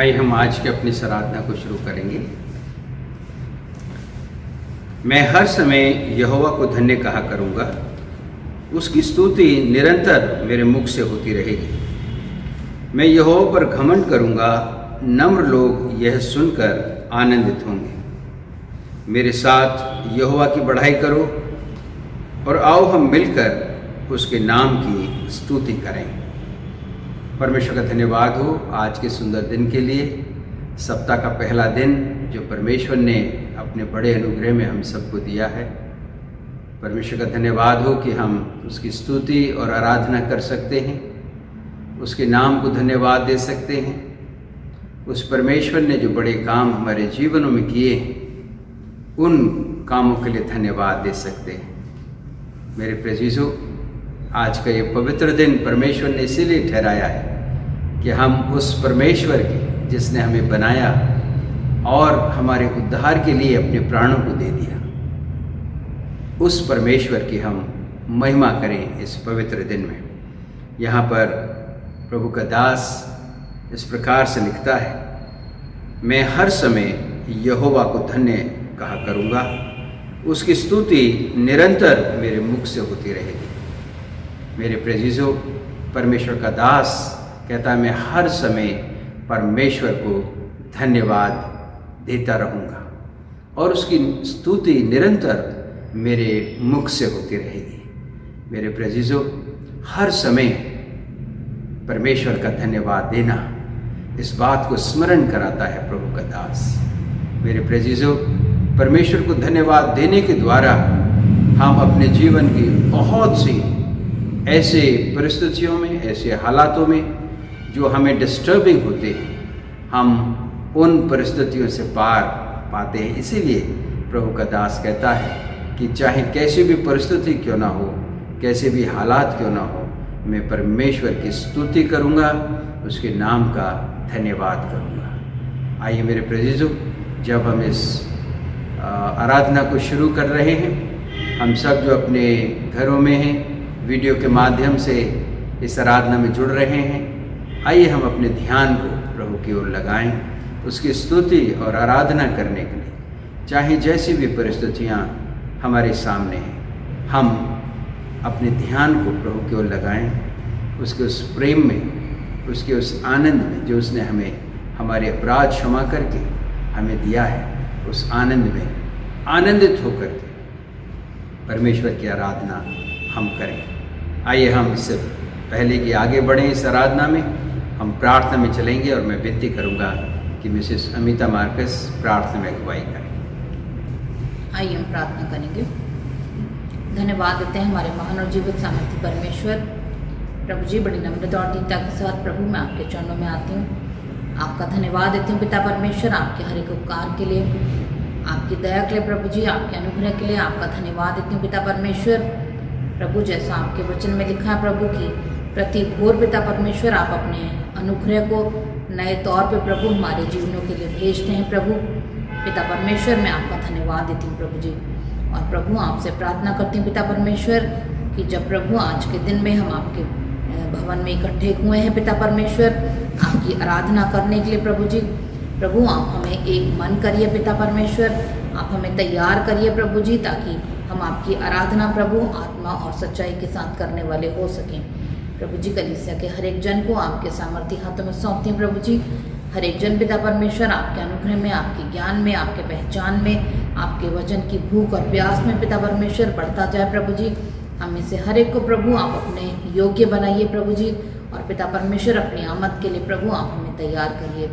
आइए हम आज के अपनी आराधना को शुरू करेंगे। मैं हर समय यहोवा को धन्य कहा करूँगा, उसकी स्तुति निरंतर मेरे मुख से होती रहेगी। मैं यहोवा पर घमंड करूँगा, नम्र लोग यह सुनकर आनंदित होंगे। मेरे साथ यहोवा की बढ़ाई करो और आओ हम मिलकर उसके नाम की स्तुति करें। परमेश्वर का धन्यवाद हो आज के सुंदर दिन के लिए, सप्ताह का पहला दिन जो परमेश्वर ने अपने बड़े अनुग्रह में हम सबको दिया है। परमेश्वर का धन्यवाद हो कि हम उसकी स्तुति और आराधना कर सकते हैं, उसके नाम को धन्यवाद दे सकते हैं। उस परमेश्वर ने जो बड़े काम हमारे जीवनों में किए हैं, उन कामों के लिए धन्यवाद दे सकते हैं। मेरे प्रियजनों, आज का ये पवित्र दिन परमेश्वर ने इसीलिए ठहराया है कि हम उस परमेश्वर की जिसने हमें बनाया और हमारे उद्धार के लिए अपने प्राणों को दे दिया, उस परमेश्वर की हम महिमा करें इस पवित्र दिन में। यहाँ पर प्रभु का दास इस प्रकार से लिखता है, मैं हर समय यहोवा को धन्य कहा करूँगा, उसकी स्तुति निरंतर मेरे मुख से होती रहेगी। मेरे प्रियजनों, परमेश्वर का दास कहता है मैं हर समय परमेश्वर को धन्यवाद देता रहूँगा और उसकी स्तुति निरंतर मेरे मुख से होती रहेगी। मेरे प्रियजनों, हर समय परमेश्वर का धन्यवाद देना इस बात को स्मरण कराता है प्रभु का दास। मेरे प्रियजनों, परमेश्वर को धन्यवाद देने के द्वारा हम अपने जीवन की बहुत सी ऐसे परिस्थितियों में, ऐसे हालातों में जो हमें डिस्टर्बिंग होते हैं, हम उन परिस्थितियों से पार पाते हैं। इसीलिए प्रभु का दास कहता है कि चाहे कैसी भी परिस्थिति क्यों ना हो, कैसे भी हालात क्यों ना हो, मैं परमेश्वर की स्तुति करूँगा, उसके नाम का धन्यवाद करूँगा। आइए मेरे प्रियजनों, जब हम इस आराधना को शुरू कर रहे हैं, हम सब जो अपने घरों में हैं, वीडियो के माध्यम से इस आराधना में जुड़ रहे हैं, आइए हम अपने ध्यान को प्रभु की ओर लगाएं, उसकी स्तुति और आराधना करने के लिए। चाहे जैसी भी परिस्थितियां हमारे सामने हैं, हम अपने ध्यान को प्रभु की ओर लगाएं, उसके उस प्रेम में, उसके उस आनंद में जो उसने हमें हमारे अपराध क्षमा करके हमें दिया है, उस आनंद में आनंदित होकर के परमेश्वर की आराधना हम करें। आइए हम इससे पहले कि आगे बढ़ें इस आराधना में, हम प्रार्थना में चलेंगे और मैं विनती करूंगा कि मिसेस अमिता मार्कस प्रार्थना में अगुवाई करें। आइए हम प्रार्थना करेंगे। धन्यवाद देते हैं हमारे महान और जीवित सामर्थ्य परमेश्वर। प्रभु जी, बड़ी नम्रता और दीनता के साथ प्रभु मैं आपके चरणों में आती हूँ। आपका धन्यवाद देती हूँ पिता परमेश्वर, आपके हर एक उपकार के लिए, आपकी दया के लिए प्रभु जी, आपके अनुग्रह के लिए आपका धन्यवाद देती हूँ पिता परमेश्वर। प्रभु, जैसा आपके वचन में लिखा है प्रभु की प्रति भोर पिता परमेश्वर आप अपने अनुग्रह को नए तौर पे प्रभु हमारे जीवनों के लिए भेजते हैं प्रभु। पिता परमेश्वर, मैं आपका धन्यवाद देती हूँ प्रभु जी। और प्रभु आपसे प्रार्थना करती हूँ पिता परमेश्वर कि जब प्रभु आज के दिन में हम आपके भवन में इकट्ठे हुए हैं पिता परमेश्वर, आपकी आराधना करने के लिए प्रभु जी, प्रभु आप हमें एक मन करिए पिता परमेश्वर, आप हमें तैयार करिए प्रभु जी, ताकि हम आपकी आराधना प्रभु आत्मा और सच्चाई के साथ करने वाले हो सकें। प्रभु जी, कलीसिया के हर एक जन को आपके सामर्थ्य हाथों में सौंपती हूँ प्रभु जी। हर एक जन पिता परमेश्वर आपके अनुग्रह में, आपके ज्ञान में, आपके पहचान में, आपके वचन की भूख और प्यास में पिता परमेश्वर बढ़ता जाए प्रभु जी। हमें से हर एक को प्रभु आप अपने योग्य बनाइए प्रभु जी, और पिता परमेश्वर अपनी आमद के लिए प्रभु आप हमें तैयार करिए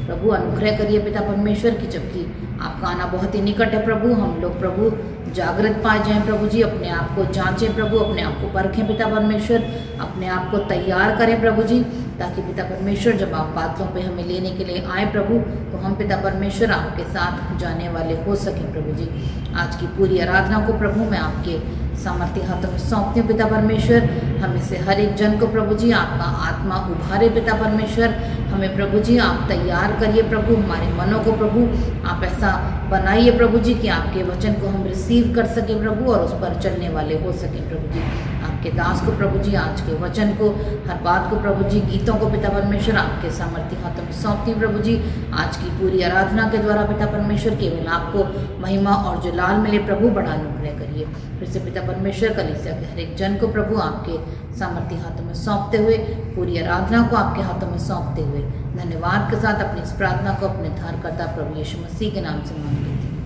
प्रभु। अनुग्रह करिए पिता परमेश्वर की जबकि आपका आना बहुत ही निकट है प्रभु, हम लोग प्रभु जागृत पाए जाएं प्रभु जी, अपने आप को जांचें प्रभु, अपने आप को परखें पिता परमेश्वर, अपने आप को तैयार करें प्रभु जी, ताकि पिता परमेश्वर जब आप बातों पे हमें लेने के लिए आए प्रभु, तो हम पिता परमेश्वर आपके साथ जाने वाले हो सकें प्रभु जी। आज की पूरी आराधना को प्रभु मैं आपके सामर्थ्य हाथों में सौंपती हूँ पिता परमेश्वर। हमें से हर एक जन को प्रभु जी आपका आत्मा उभारे पिता परमेश्वर, हमें प्रभु जी आप तैयार करिए प्रभु, हमारे मनों को प्रभु आप ऐसा बनाइए प्रभु जी कि आपके वचन को हम रिसीव कर सकें प्रभु और उस पर चलने वाले हो सकें प्रभु जी। आप आपके दास को प्रभु जी, आज के वचन को, हर बात को प्रभु जी, गीतों को पिता परमेश्वर आपके सामर्थ्य हाथों में सौंपती हूँ प्रभु जी। आज की पूरी आराधना के द्वारा पिता परमेश्वर केवल आपको महिमा और जो लाल मिले प्रभु बड़ा अनुग्रह करिए। फिर से पिता परमेश्वर कलीसिया के हर एक जन को प्रभु आपके सामर्थ्य हाथों में सौंपते हुए, पूरी आराधना को आपके हाथों में सौंपते हुए धन्यवाद के साथ अपनी इस प्रार्थना को अपने धारकर्ता प्रभु यीशु मसीह के नाम से मांग लेती हूँ,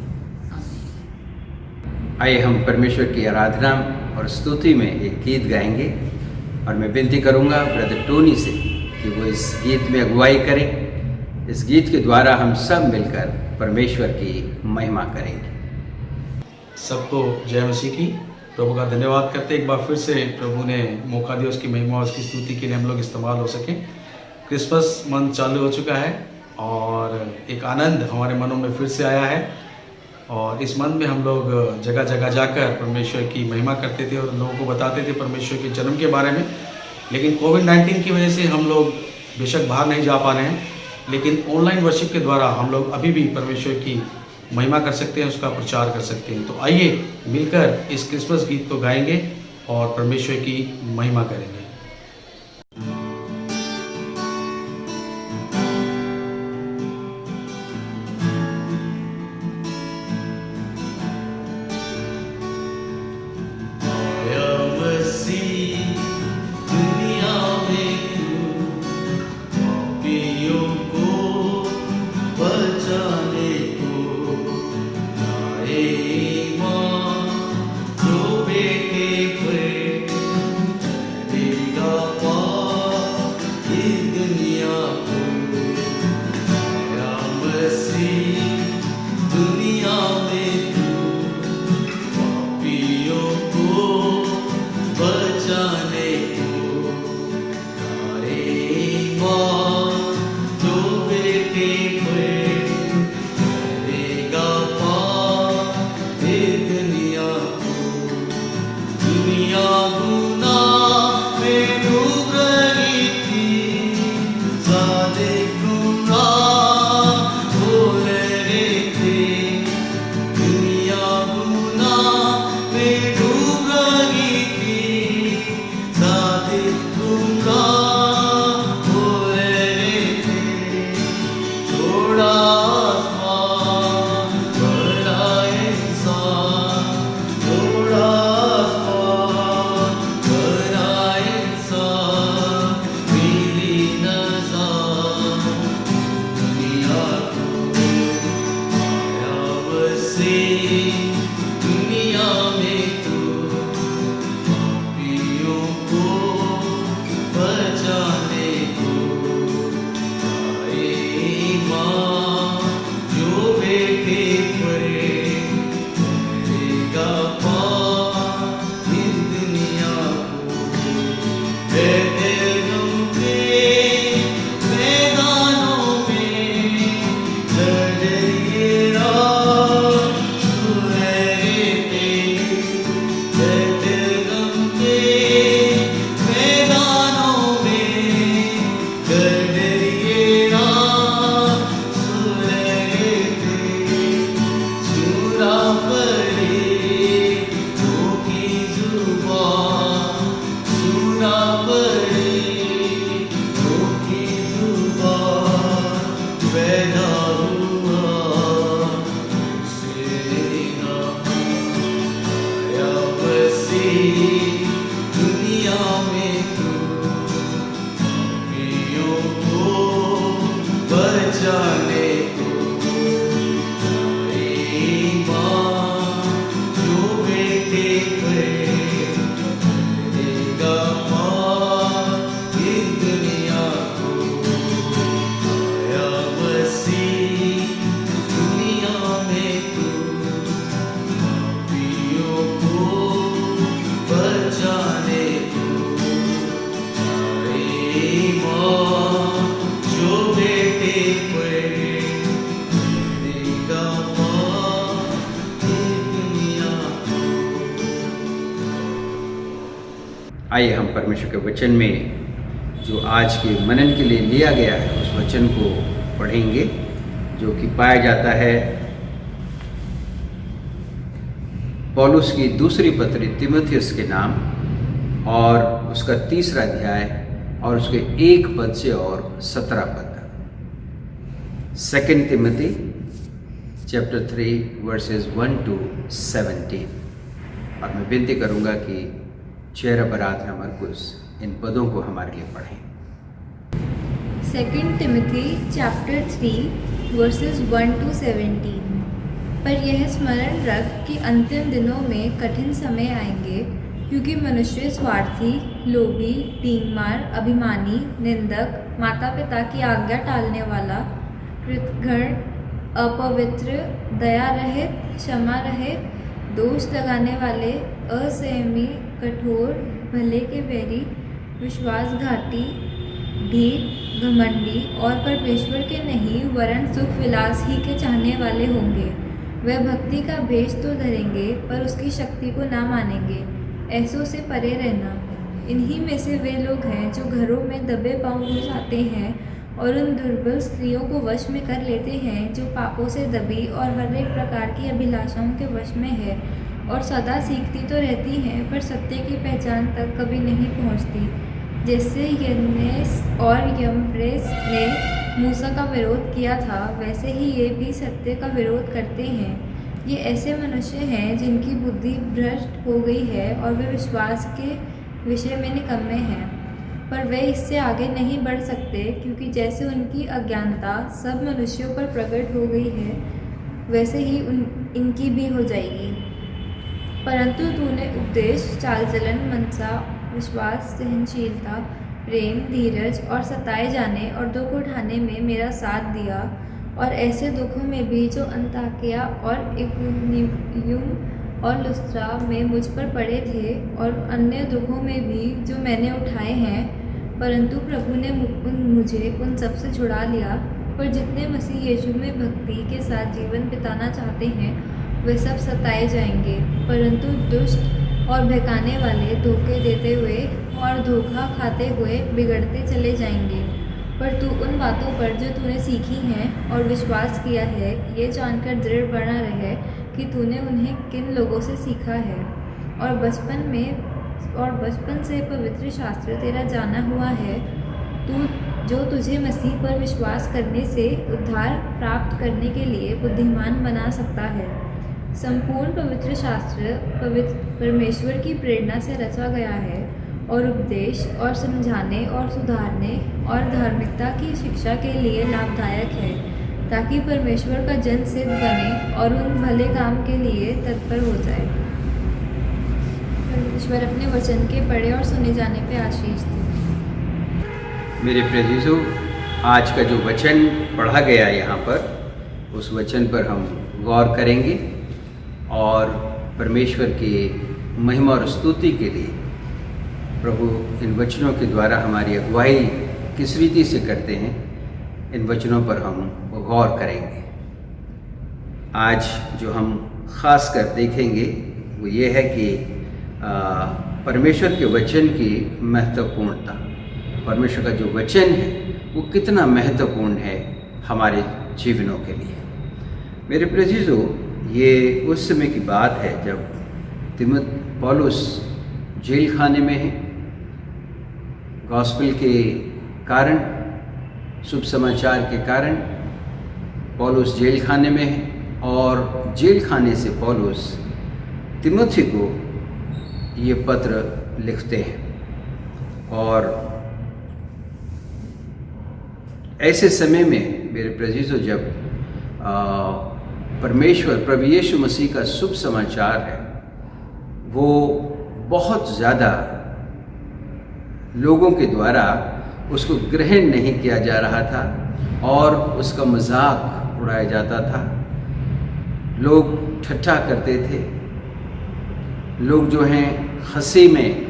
आमीन। आइए हम परमेश्वर की आराधना और स्तुति में एक गीत गाएंगे और मैं विनती करूंगा ब्रदर टोनी से कि वो इस गीत में अगुवाई करें। इस गीत के द्वारा हम सब मिलकर परमेश्वर की महिमा करेंगे। सबको जय मसीह की। प्रभु का धन्यवाद करते एक बार फिर से प्रभु ने मौका दिया उसकी महिमा और उसकी स्तुति के लिए हम लोग इस्तेमाल हो सकें। क्रिसमस मंथ चालू हो चुका है और एक आनंद हमारे मनों में फिर से आया है और इस मंथ में हम लोग जगह जगह जाकर परमेश्वर की महिमा करते थे और लोगों को बताते थे परमेश्वर के जन्म के बारे में। लेकिन कोविड-19 की वजह से हम लोग बेशक बाहर नहीं जा पा रहे हैं, लेकिन ऑनलाइन वर्शिप के द्वारा हम लोग अभी भी परमेश्वर की महिमा कर सकते हैं, उसका प्रचार कर सकते हैं। तो आइए मिलकर इस क्रिसमस गीत को गाएंगे और परमेश्वर की महिमा करेंगे। आइए हम परमेश्वर के वचन में जो आज के मनन के लिए लिया गया है उस वचन को पढ़ेंगे, जो कि पाया जाता है पौलुस की दूसरी पत्री तीमुथियुस के नाम और उसका 3रा अध्याय और उसके 1 पद से और 17 पद। 2 तिमोथी चैप्टर 3 वर्सेस 1 to 17। और मैं विनती करूंगा कि चेहरा बराधना मरकुस इन पदों को हमारे लिए पढ़ें। 2 टिमोथी चैप्टर 3 वर्सेस 1 to 17। पर यह स्मरण रख कि अंतिम दिनों में कठिन समय आएंगे, क्योंकि मनुष्य स्वार्थी, लोभी, डींगमार, अभिमानी, निंदक, माता पिता की आज्ञा टालने वाला, कृतघ्न, अपवित्र, दया रहित, क्षमा रहित, दोष लगाने वाले, असंयमी, कठोर, भले के बैरी, विश्वासघाती, ढीठ, घमंडी और परमेश्वर के नहीं वरन सुख विलास ही के चाहने वाले होंगे। वह भक्ति का भेष तो धरेंगे, पर उसकी शक्ति को ना मानेंगे। ऐसों से परे रहना। इन्हीं में से वे लोग हैं जो घरों में दबे पाँव हो जाते हैं और उन दुर्बल स्त्रियों को वश में कर लेते हैं, जो पापों से दबी और हर एक प्रकार की अभिलाषाओं के वश में है, और सदा सीखती तो रहती हैं, पर सत्य की पहचान तक कभी नहीं पहुंचती। जैसे यन्नेस और यम्ब्रेस ने मूसा का विरोध किया था, वैसे ही ये भी सत्य का विरोध करते हैं। ये ऐसे मनुष्य हैं जिनकी बुद्धि भ्रष्ट हो गई है और वे विश्वास के विषय में निकम्मे हैं, पर वे इससे आगे नहीं बढ़ सकते, क्योंकि जैसे उनकी अज्ञानता सब मनुष्यों पर प्रकट हो गई है, वैसे ही इनकी भी हो जाएगी। परंतु तूने उपदेश, चाल चलन, मनसा, विश्वास, सहनशीलता, प्रेम, धीरज और सताए जाने और दुख उठाने में मेरा साथ दिया, और ऐसे दुखों में भी जो अंताकिया और इकुनियुम और लुस्त्रा में मुझ पर पड़े थे, और अन्य दुखों में भी जो मैंने उठाए हैं, परंतु प्रभु ने मुझे उन सब से छुड़ा लिया। पर जितने मसीह यीशु में भक्ति के साथ जीवन बिताना चाहते हैं, वे सब सताए जाएंगे, परंतु दुष्ट और बहकाने वाले धोखे देते हुए और धोखा खाते हुए बिगड़ते चले जाएंगे। पर तू उन बातों पर जो तूने सीखी हैं और विश्वास किया है, ये जानकर दृढ़ बना रहे कि तूने उन्हें किन लोगों से सीखा है, और बचपन से पवित्र शास्त्र तेरा जाना हुआ है, जो तुझे मसीह पर विश्वास करने से उद्धार प्राप्त करने के लिए बुद्धिमान बना सकता है। संपूर्ण पवित्र शास्त्र परमेश्वर की प्रेरणा से रचा गया है, और उपदेश और समझाने और सुधारने और धार्मिकता की शिक्षा के लिए लाभदायक है, ताकि परमेश्वर का जन सिद्ध बने और उन भले काम के लिए तत्पर हो जाए। परमेश्वर अपने वचन के पढ़े और सुने जाने पे आशीष दे। मेरे प्रियजनों, आज का जो वचन पढ़ा गया यहाँ पर, उस वचन पर हम गौर करेंगे और परमेश्वर की महिमा और स्तुति के लिए प्रभु इन वचनों के द्वारा हमारी अगुवाई किस रीति से करते हैं, इन वचनों पर हम गौर करेंगे। आज जो हम ख़ास कर देखेंगे वो ये है कि परमेश्वर के वचन की महत्वपूर्णता, परमेश्वर का जो वचन है वो कितना महत्वपूर्ण है हमारे जीवनों के लिए। मेरे प्रियजनों, ये उस समय की बात है जब पौलुस जेल खाने में है, गॉस्पेल के कारण, शुभ समाचार के कारण पौलुस जेल खाने में है, और जेल खाने से पौलुस तिमोथी को ये पत्र लिखते हैं। और ऐसे समय में मेरे प्रियजनों, जब परमेश्वर प्रभु यीशु मसीह का शुभ समाचार है वो बहुत ज़्यादा लोगों के द्वारा उसको ग्रहण नहीं किया जा रहा था और उसका मजाक उड़ाया जाता था, लोग ठट्ठा करते थे, लोग जो हैं हंसी में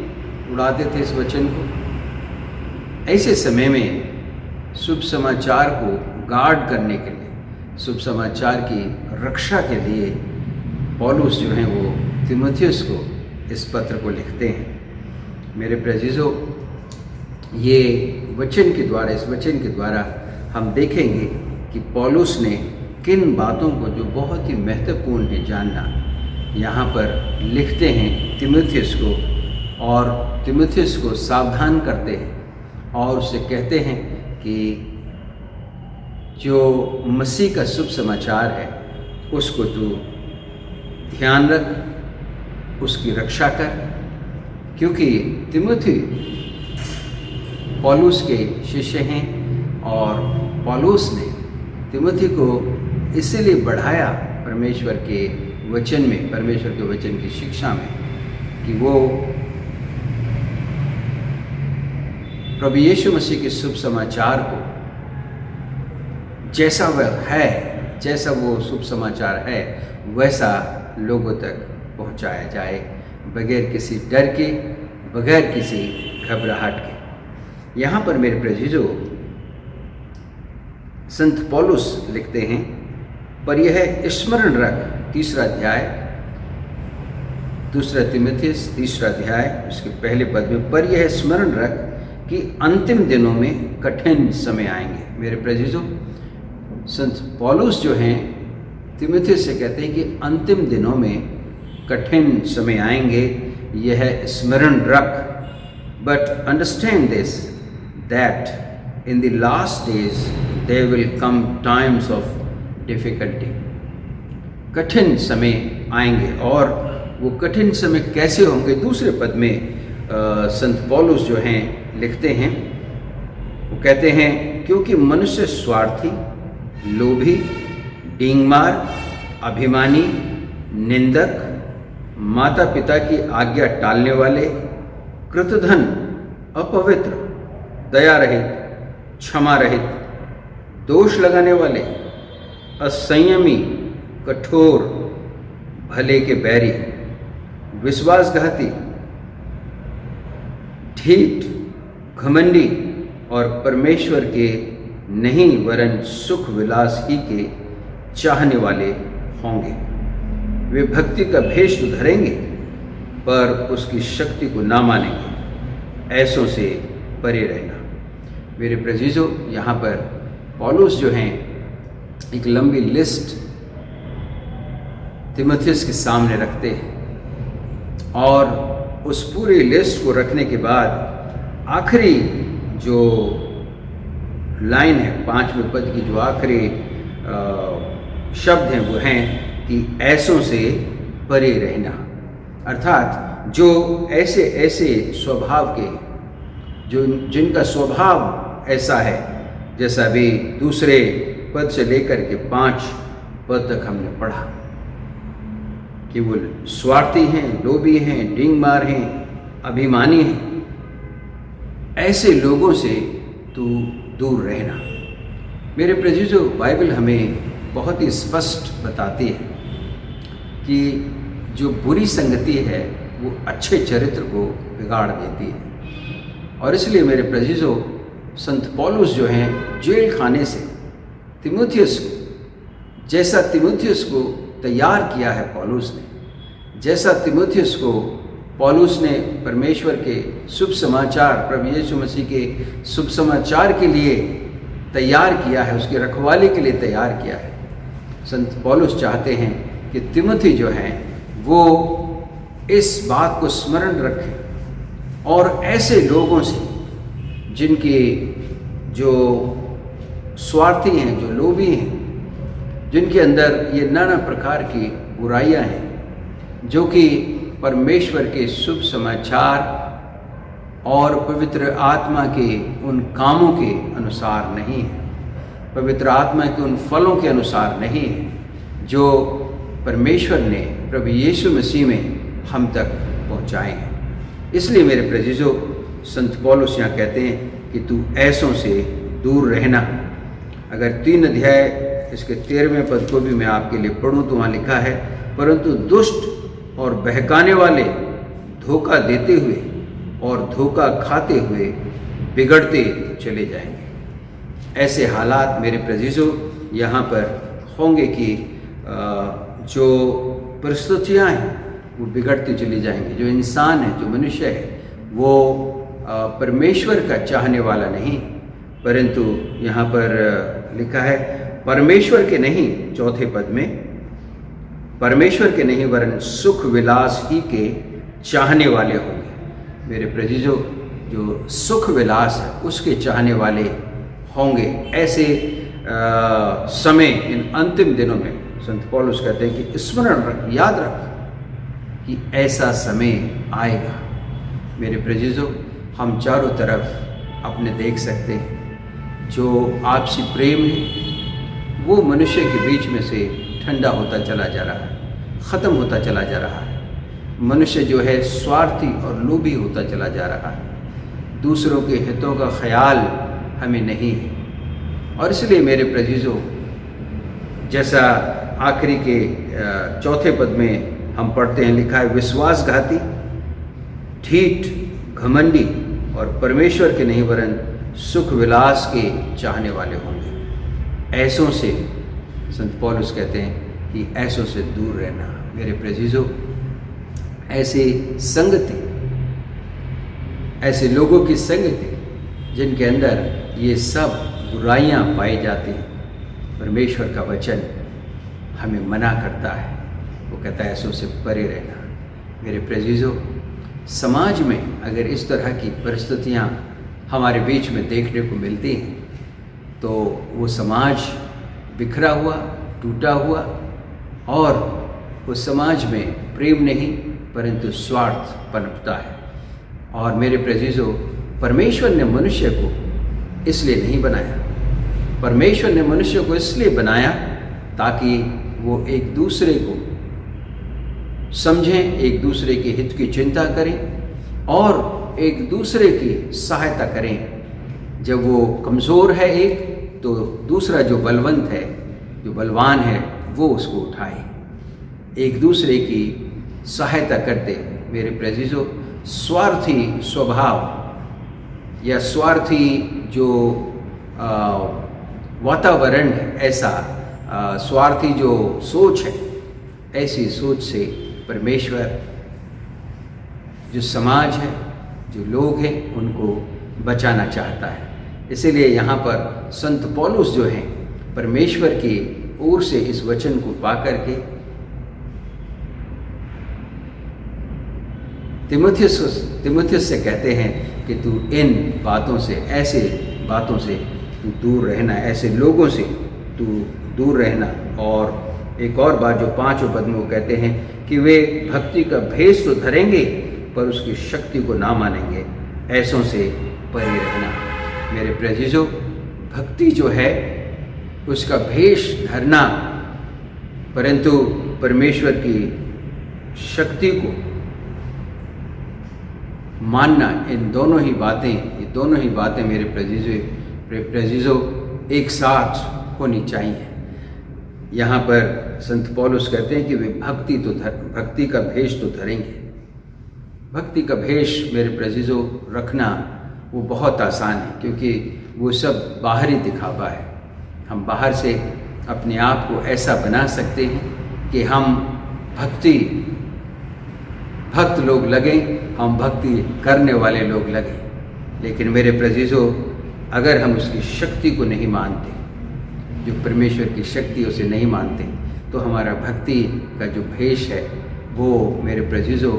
उड़ाते थे इस वचन को। ऐसे समय में शुभ समाचार को गार्ड करने के लिए, शुभ समाचार की रक्षा के लिए पौलुस जो हैं वो तीमुथियुस को इस पत्र को लिखते हैं। मेरे प्रियजनों, ये वचन के द्वारा, इस वचन के द्वारा हम देखेंगे कि पौलुस ने किन बातों को जो बहुत ही महत्वपूर्ण है जानना, यहाँ पर लिखते हैं तीमुथियुस को और तीमुथियुस को सावधान करते हैं और उसे कहते हैं कि जो मसीह का शुभ समाचार है उसको तू ध्यान रख, उसकी रक्षा कर, क्योंकि तीमुथी पौलुस के शिष्य हैं और पौलुस ने तीमुथी को इसीलिए बढ़ाया परमेश्वर के वचन में, परमेश्वर के वचन की शिक्षा में, कि वो प्रभु यीशु मसीह के शुभ समाचार को जैसा वह है, जैसा वो शुभ समाचार है वैसा लोगों तक पहुंचाया जाए, बगैर किसी डर के, बगैर किसी घबराहट के। यहाँ पर मेरे प्रिय संत पौलुस लिखते हैं, पर यह स्मरण रख, 3 अध्याय 2 तीमुथियुस 3 अध्याय उसके पहले पद में, पर यह स्मरण रख कि अंतिम दिनों में कठिन समय आएंगे। मेरे प्रिय संत पौलुस जो हैं तीमुथियुस से कहते हैं कि अंतिम दिनों में कठिन समय आएंगे, यह स्मरण रख। But understand this that in the last days there will come times of difficulty. कठिन समय आएंगे, और वो कठिन समय कैसे होंगे? दूसरे पद में संत पौलुस जो हैं लिखते हैं, वो कहते हैं, क्योंकि मनुष्य स्वार्थी, लोभी, डींगमार, अभिमानी, निंदक, माता पिता की आज्ञा टालने वाले, कृतधन, अपवित्र, दया रहित, क्षमा रहित, दोष लगाने वाले, असंयमी, कठोर, भले के बैरी, विश्वासघाती, ढीठ, घमंडी और परमेश्वर के नहीं वरन सुख विलास ही के चाहने वाले होंगे। वे भक्ति का भेष तो धरेंगे पर उसकी शक्ति को ना मानेंगे। ऐसों से परे रहना। मेरे प्रियो, यहाँ पर पौलुस जो हैं एक लंबी लिस्ट तीमुथियुस के सामने रखते हैं, और उस पूरी लिस्ट को रखने के बाद आखिरी जो लाइन है, 5वें पद की जो आखिरी शब्द हैं वो हैं कि ऐसों से परे रहना। अर्थात जो ऐसे ऐसे स्वभाव के, जो जिनका स्वभाव ऐसा है, जैसा अभी दूसरे पद से लेकर के 5 पद तक हमने पढ़ा, कि वो स्वार्थी हैं, लोभी हैं, डींगमार हैं, अभिमानी हैं, ऐसे लोगों से तू दूर रहना। मेरे प्रियो, बाइबल हमें बहुत ही स्पष्ट बताती है कि जो बुरी संगति है वो अच्छे चरित्र को बिगाड़ देती है। और इसलिए मेरे प्रियो, संत पौलुस जो हैं जेल खाने से तीमुथियुस को, जैसा तीमुथियुस को तैयार किया है पौलुस ने, जैसा तीमुथियुस को पौलुस ने परमेश्वर के शुभ समाचार, प्रभु यीशु मसीह के शुभ समाचार के लिए तैयार किया है, उसकी रखवाली के लिए तैयार किया है, संत पौलुस चाहते हैं कि तीमुथी जो हैं वो इस बात को स्मरण रखें, और ऐसे लोगों से जिनके जो स्वार्थी हैं, जो लोभी हैं, जिनके अंदर ये नाना प्रकार की बुराइयां हैं, जो कि परमेश्वर के शुभ समाचार और पवित्र आत्मा के उन कामों के अनुसार नहीं है, पवित्र आत्मा के उन फलों के अनुसार नहीं है जो परमेश्वर ने प्रभु यीशु मसीह में हम तक पहुँचाए हैं। इसलिए मेरे प्रियो, संत पौलुस यहाँ कहते हैं कि तू ऐसों से दूर रहना। अगर 3 अध्याय इसके 13वें पद को भी मैं आपके लिए पढ़ूँ तो वहाँ लिखा है, परंतु दुष्ट और बहकाने वाले, धोखा देते हुए और धोखा खाते हुए बिगड़ते चले जाएंगे। ऐसे हालात मेरे प्रियो यहाँ पर होंगे कि जो परिस्थितियाँ हैं वो बिगड़ती चली जाएंगी। जो इंसान है, जो मनुष्य है, वो परमेश्वर का चाहने वाला नहीं, परंतु यहाँ पर लिखा है परमेश्वर के नहीं, 4 पद में, परमेश्वर के नहीं वरन सुख विलास ही के चाहने वाले होंगे। मेरे प्रियजनों, जो सुख विलास है उसके चाहने वाले होंगे। ऐसे समय इन अंतिम दिनों में संत पौलुस कहते हैं कि स्मरण रख, याद रख कि ऐसा समय आएगा। मेरे प्रियजनों, हम चारों तरफ अपने देख सकते हैं जो आपसी प्रेम है वो मनुष्य के बीच में से ठंडा होता चला जा रहा है, ख़त्म होता चला जा रहा है। मनुष्य जो है स्वार्थी और लोभी होता चला जा रहा है। दूसरों के हितों का ख्याल हमें नहीं है। और इसलिए मेरे प्रियजनों, जैसा आखिरी के चौथे पद में हम पढ़ते हैं, लिखा है, विश्वासघाती, ठीठ, घमंडी और परमेश्वर के नहीं वरन सुख विलास के चाहने वाले होंगे। ऐसों से संत पौलुस कहते हैं कि ऐसों से दूर रहना। मेरे प्रियजनों, ऐसे संगति, ऐसे लोगों की संगति जिनके अंदर ये सब बुराइयां पाई जाती हैं, परमेश्वर का वचन हमें मना करता है। वो कहता है ऐसों से परे रहना। मेरे प्रियजनों, समाज में अगर इस तरह की परिस्थितियां हमारे बीच में देखने को मिलती हैं तो वो समाज बिखरा हुआ, टूटा हुआ, और उस समाज में प्रेम नहीं परंतु स्वार्थ पनपता है। और मेरे प्रियजनों, परमेश्वर ने मनुष्य को इसलिए नहीं बनाया। परमेश्वर ने मनुष्य को इसलिए बनाया ताकि वो एक दूसरे को समझें, एक दूसरे के हित की चिंता करें और एक दूसरे की सहायता करें। जब वो कमज़ोर है एक, तो दूसरा जो बलवंत है, जो बलवान है, वो उसको उठाए। एक दूसरे की सहायता करते। मेरे प्रियजनों, स्वार्थी स्वभाव या स्वार्थी जो वातावरण है, ऐसा स्वार्थी जो सोच है, ऐसी सोच से परमेश्वर जो समाज है, जो लोग हैं, उनको बचाना चाहता है। इसीलिए यहाँ पर संत पौलुस जो हैं, परमेश्वर की ओर से इस वचन को पा करके तिमुथियुस से कहते हैं कि तू इन बातों से, ऐसे बातों से तू दूर रहना, ऐसे लोगों से तू दूर रहना। और एक और बात जो 5वें पद में वो कहते हैं कि वे भक्ति का भेष तो धरेंगे पर उसकी शक्ति को ना मानेंगे, ऐसों से परे रहना। मेरे प्रियजनों, भक्ति जो है उसका भेष धरना परंतु परमेश्वर की शक्ति को मानना, इन दोनों ही बातें मेरे प्रियजनों एक साथ होनी चाहिए। यहाँ पर संत पौलुस कहते हैं कि वे भक्ति का भेष तो धरेंगे। भक्ति का भेष मेरे प्रियजनों रखना वो बहुत आसान है, क्योंकि वो सब बाहरी दिखावा है। हम बाहर से अपने आप को ऐसा बना सकते हैं कि हम भक्त लोग लगें, हम भक्ति करने वाले लोग लगें। लेकिन मेरे प्रियजनों, अगर हम उसकी शक्ति को नहीं मानते, जो परमेश्वर की शक्ति उसे नहीं मानते, तो हमारा भक्ति का जो भेष है वो मेरे प्रियजनों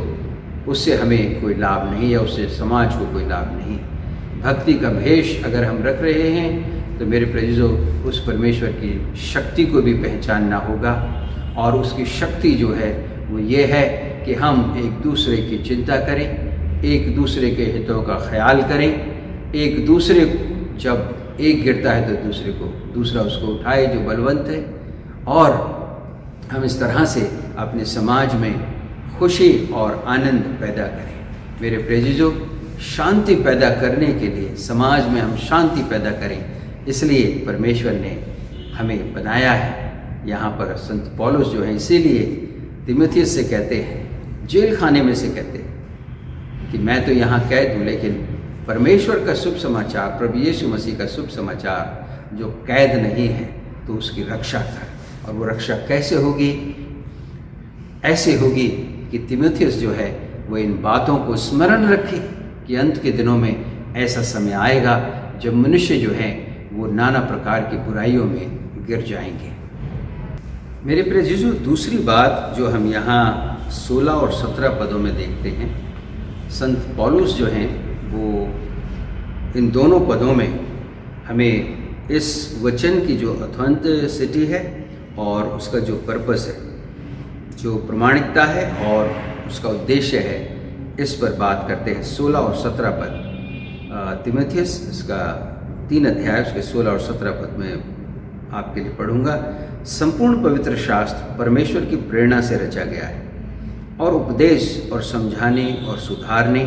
उससे हमें कोई लाभ नहीं है, उससे समाज को कोई लाभ नहीं। भक्ति का भेष अगर हम रख रहे हैं तो मेरे प्रियजनों उस परमेश्वर की शक्ति को भी पहचानना होगा। और उसकी शक्ति जो है वो ये है कि हम एक दूसरे की चिंता करें, एक दूसरे के हितों का ख्याल करें, एक दूसरे को जब एक गिरता है तो दूसरा उसको उठाए जो बलवंत है। और हम इस तरह से अपने समाज में खुशी और आनंद पैदा करें। मेरे प्रियजनों, शांति पैदा करने के लिए समाज में हम शांति पैदा करें, इसलिए परमेश्वर ने हमें बनाया है। यहाँ पर संत पौलुस जो है इसीलिए तिमुथियुस से कहते हैं, जेल खाने में से कहते हैं कि मैं तो यहाँ कैद हूँ, लेकिन परमेश्वर का शुभ समाचार, प्रभु यीशु मसीह का शुभ समाचार जो कैद नहीं है तो उसकी रक्षा कर। और वो रक्षा कैसे होगी? ऐसे होगी कि तिमुथियुस जो है वो इन बातों को स्मरण रखे कि अंत के दिनों में ऐसा समय आएगा जब मनुष्य जो है वो नाना प्रकार की बुराइयों में गिर जाएंगे। मेरे प्रियजनों, दूसरी बात जो हम यहाँ 16 और 17 पदों में देखते हैं संत पौलुस जो हैं वो इन दोनों पदों में हमें इस वचन की जो ऑथेंटिसिटी है और उसका जो पर्पस है, जो प्रामाणिकता है और उसका उद्देश्य है, इस पर बात करते हैं। 16 और 17 पद तीमुथियुस इसका 3 अध्याय उसके 16 और 17 पद में आपके लिए पढ़ूंगा। संपूर्ण पवित्र शास्त्र परमेश्वर की प्रेरणा से रचा गया है और उपदेश और समझाने और सुधारने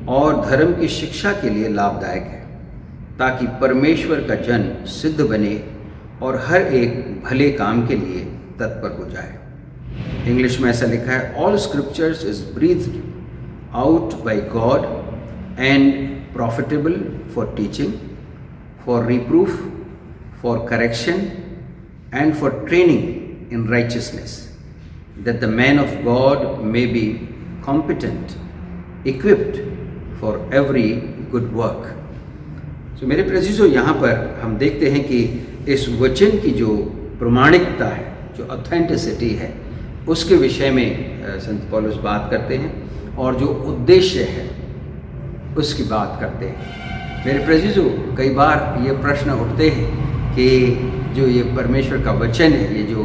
और धर्म की शिक्षा के लिए लाभदायक है, ताकि परमेश्वर का जन सिद्ध बने और हर एक भले काम के लिए तत्पर हो जाए। इंग्लिश में ऐसा लिखा है, all scriptures is breathed out by God and profitable for teaching, for reproof, for correction and for training in righteousness, that the man of God may be competent, equipped for every good work. So मेरे प्रेज़िज़ों, यहाँ पर हम देखते हैं कि इस वचन की जो प्रामाणिकता है, जो ऑथेंटिसिटी है, उसके विषय में संत पौलुस बात करते हैं और जो उद्देश्य है उसकी बात करते हैं। मेरे प्रेज़िज़ों, कई बार ये प्रश्न उठते हैं कि जो ये परमेश्वर का वचन है, ये जो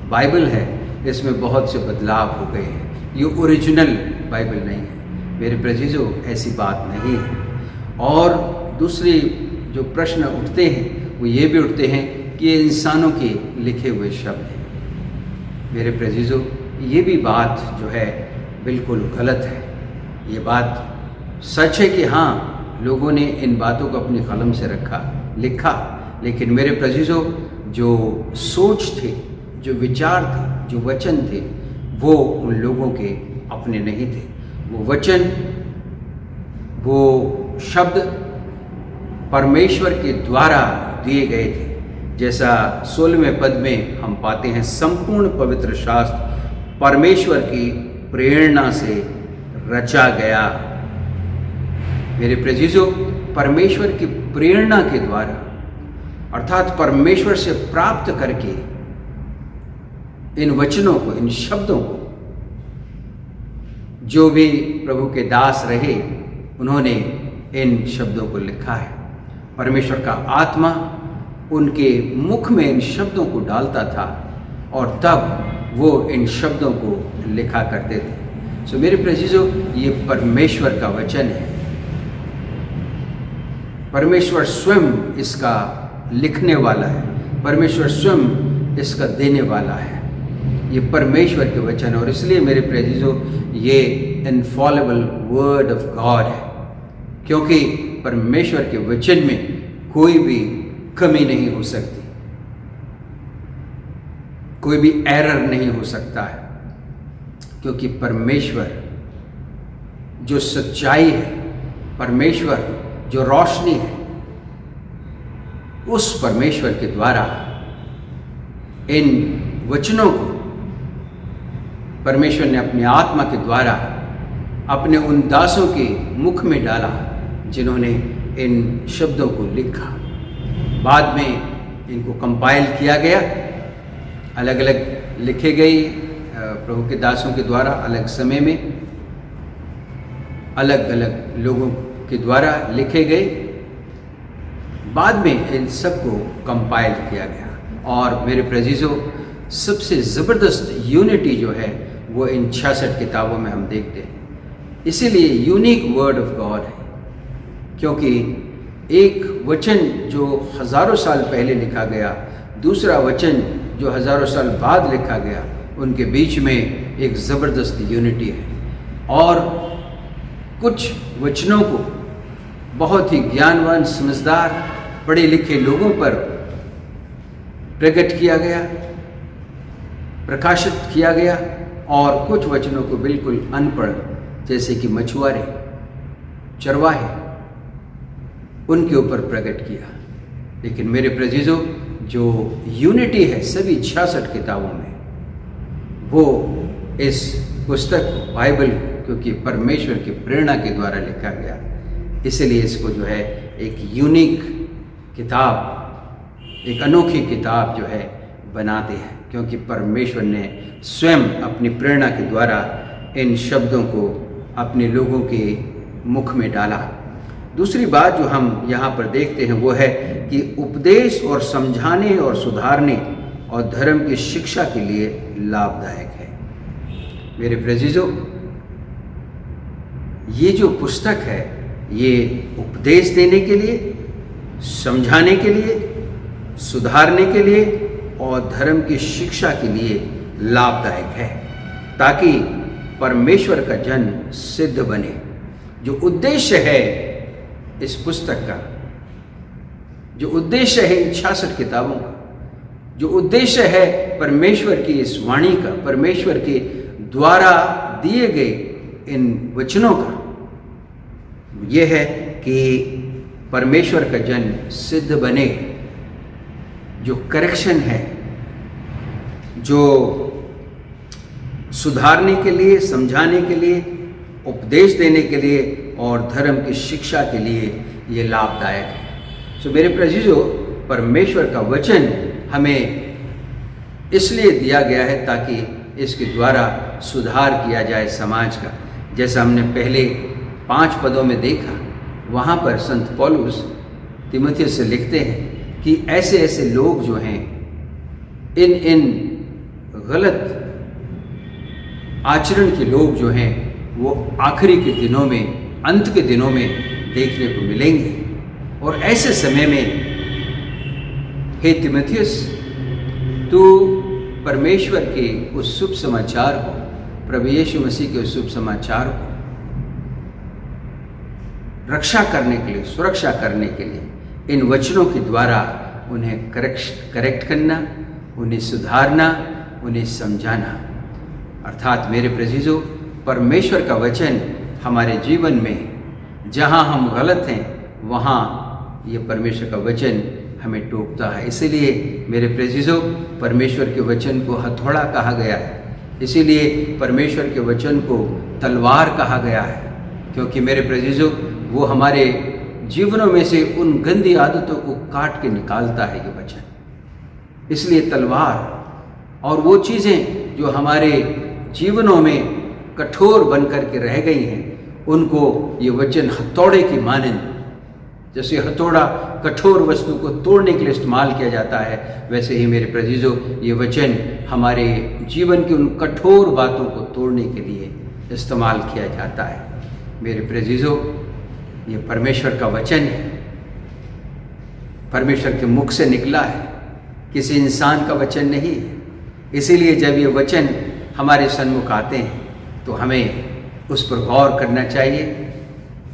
बाइबल है, इसमें बहुत से बदलाव हो गए हैं, ये ओरिजिनल बाइबल नहीं है। मेरे प्रेज़िज़ों, ऐसी बात नहीं है। और दूसरे जो प्रश्न उठते हैं वो ये भी उठते हैं कि ये इंसानों के लिखे हुए शब्द हैं। मेरे प्रेज़िज़ों, ये भी बात जो है बिल्कुल गलत है। ये बात सच है कि हाँ, लोगों ने इन बातों को अपनी कलम से लिखा, लेकिन मेरे प्रेज़िज़ों, जो सोच थे, जो विचार थे, जो वचन थे, वो उन लोगों के अपने नहीं थे। वो वचन, वो शब्द परमेश्वर के द्वारा दिए गए थे। जैसा 16वें पद में हम पाते हैं, संपूर्ण पवित्र शास्त्र परमेश्वर की प्रेरणा से रचा गया। मेरे प्रेज़िज़ों, परमेश्वर की प्रेरणा के द्वारा, अर्थात परमेश्वर से प्राप्त करके इन वचनों को, इन शब्दों को, जो भी प्रभु के दास रहे, उन्होंने इन शब्दों को लिखा है। परमेश्वर का आत्मा उनके मुख में इन शब्दों को डालता था और तब वो इन शब्दों को लिखा करते थे। सो मेरे प्रेज़िज़ों, ये परमेश्वर का वचन है। परमेश्वर स्वयं इसका लिखने वाला है, परमेश्वर स्वयं इसका देने वाला है। ये परमेश्वर के वचन, और इसलिए मेरे प्रेज़िज़ों, ये इनफॉलेबल वर्ड ऑफ गॉड है, क्योंकि परमेश्वर के वचन में कोई भी कमी नहीं हो सकती, कोई भी एरर नहीं हो सकता है, क्योंकि परमेश्वर जो सच्चाई है, परमेश्वर जो रोशनी है, उस परमेश्वर के द्वारा इन वचनों को परमेश्वर ने अपनी आत्मा के द्वारा अपने उन दासों के मुख में डाला, जिन्होंने इन शब्दों को लिखा। बाद में इनको कंपाइल किया गया, अलग अलग लिखे गए प्रभु के दासों के द्वारा, अलग समय में अलग अलग लोगों के द्वारा लिखे गए। बाद में इन सबको कंपाइल किया गया। और मेरे प्रेज़िज़ों, सबसे ज़बरदस्त यूनिटी जो है वो इन 66 किताबों में हम देखते हैं। इसीलिए यूनिक वर्ड ऑफ गॉड है, क्योंकि एक वचन जो हज़ारों साल पहले लिखा गया, दूसरा वचन जो हज़ारों साल बाद लिखा गया, उनके बीच में एक ज़बरदस्त यूनिटी है। और कुछ वचनों को बहुत ही ज्ञानवान, समझदार, पढ़े लिखे लोगों पर प्रकट किया गया, प्रकाशित किया गया, और कुछ वचनों को बिल्कुल अनपढ़, जैसे कि मछुआरे, चरवाहे, उनके ऊपर प्रकट किया। लेकिन मेरे प्रेज़िज़ों, जो यूनिटी है सभी 66 किताबों में, वो इस पुस्तक बाइबल, क्योंकि परमेश्वर की प्रेरणा के द्वारा लिखा गया, इसलिए इसको जो है एक यूनिक किताब, एक अनोखी किताब जो है बनाते हैं, क्योंकि परमेश्वर ने स्वयं अपनी प्रेरणा के द्वारा इन शब्दों को अपने लोगों के मुख में डाला। दूसरी बात जो हम यहाँ पर देखते हैं वो है कि उपदेश और समझाने और सुधारने और धर्म की शिक्षा के लिए लाभदायक है। मेरे प्रेज़िज़ों, ये जो पुस्तक है ये उपदेश देने के लिए, समझाने के लिए, सुधारने के लिए और धर्म की शिक्षा के लिए लाभदायक है, ताकि परमेश्वर का जन सिद्ध बने। जो उद्देश्य है इस पुस्तक का, जो उद्देश्य है इन 66 किताबों का, जो उद्देश्य है परमेश्वर की इस वाणी का, परमेश्वर के द्वारा दिए गए इन वचनों का, ये है कि परमेश्वर का जन सिद्ध बने। जो करेक्शन है, जो सुधारने के लिए, समझाने के लिए, उपदेश देने के लिए और धर्म की शिक्षा के लिए ये लाभदायक है। सो मेरे प्रेज़िज़ों, परमेश्वर का वचन हमें इसलिए दिया गया है ताकि इसके द्वारा सुधार किया जाए समाज का। जैसा हमने पहले 5 पदों में देखा, वहाँ पर संत पौलुस तीमुथियुस से लिखते हैं कि ऐसे ऐसे लोग जो हैं, इन गलत आचरण के लोग जो हैं, वो आखिरी के दिनों में, अंत के दिनों में देखने को मिलेंगे। और ऐसे समय में हे तीमुथियुस, तू परमेश्वर के उस शुभ समाचार को, प्रभु यीशु मसीह के उस शुभ समाचार को रक्षा करने के लिए, सुरक्षा करने के लिए इन वचनों के द्वारा उन्हें करेक्ट करना, उन्हें सुधारना, उन्हें समझाना। अर्थात मेरे प्रेज़िज़ों, परमेश्वर का वचन हमारे जीवन में जहाँ हम गलत हैं वहाँ ये परमेश्वर का वचन हमें टोकता है। इसीलिए मेरे प्रेज़िज़ों, परमेश्वर के वचन को हथौड़ा कहा गया है, इसीलिए परमेश्वर के वचन को तलवार कहा गया है, क्योंकि मेरे प्रेज़िज़ों, वो हमारे जीवनों में से उन गंदी आदतों को काट के निकालता है ये वचन। इसलिए तलवार और वो चीज़ें जो हमारे जीवनों में कठोर बन कर के रह गई हैं, उनको ये वचन हथौड़े की मानंद, जैसे हथौड़ा कठोर वस्तु को तोड़ने के लिए इस्तेमाल किया जाता है, वैसे ही मेरे प्रेज़िज़ों, ये वचन हमारे जीवन की उन कठोर बातों को तोड़ने के लिए इस्तेमाल किया जाता है। मेरे प्रेज़िज़ों, ये परमेश्वर का वचन है, परमेश्वर के मुख से निकला है, किसी इंसान का वचन नहीं है। इसीलिए जब ये वचन हमारे सन्मुख आते हैं तो हमें उस पर गौर करना चाहिए,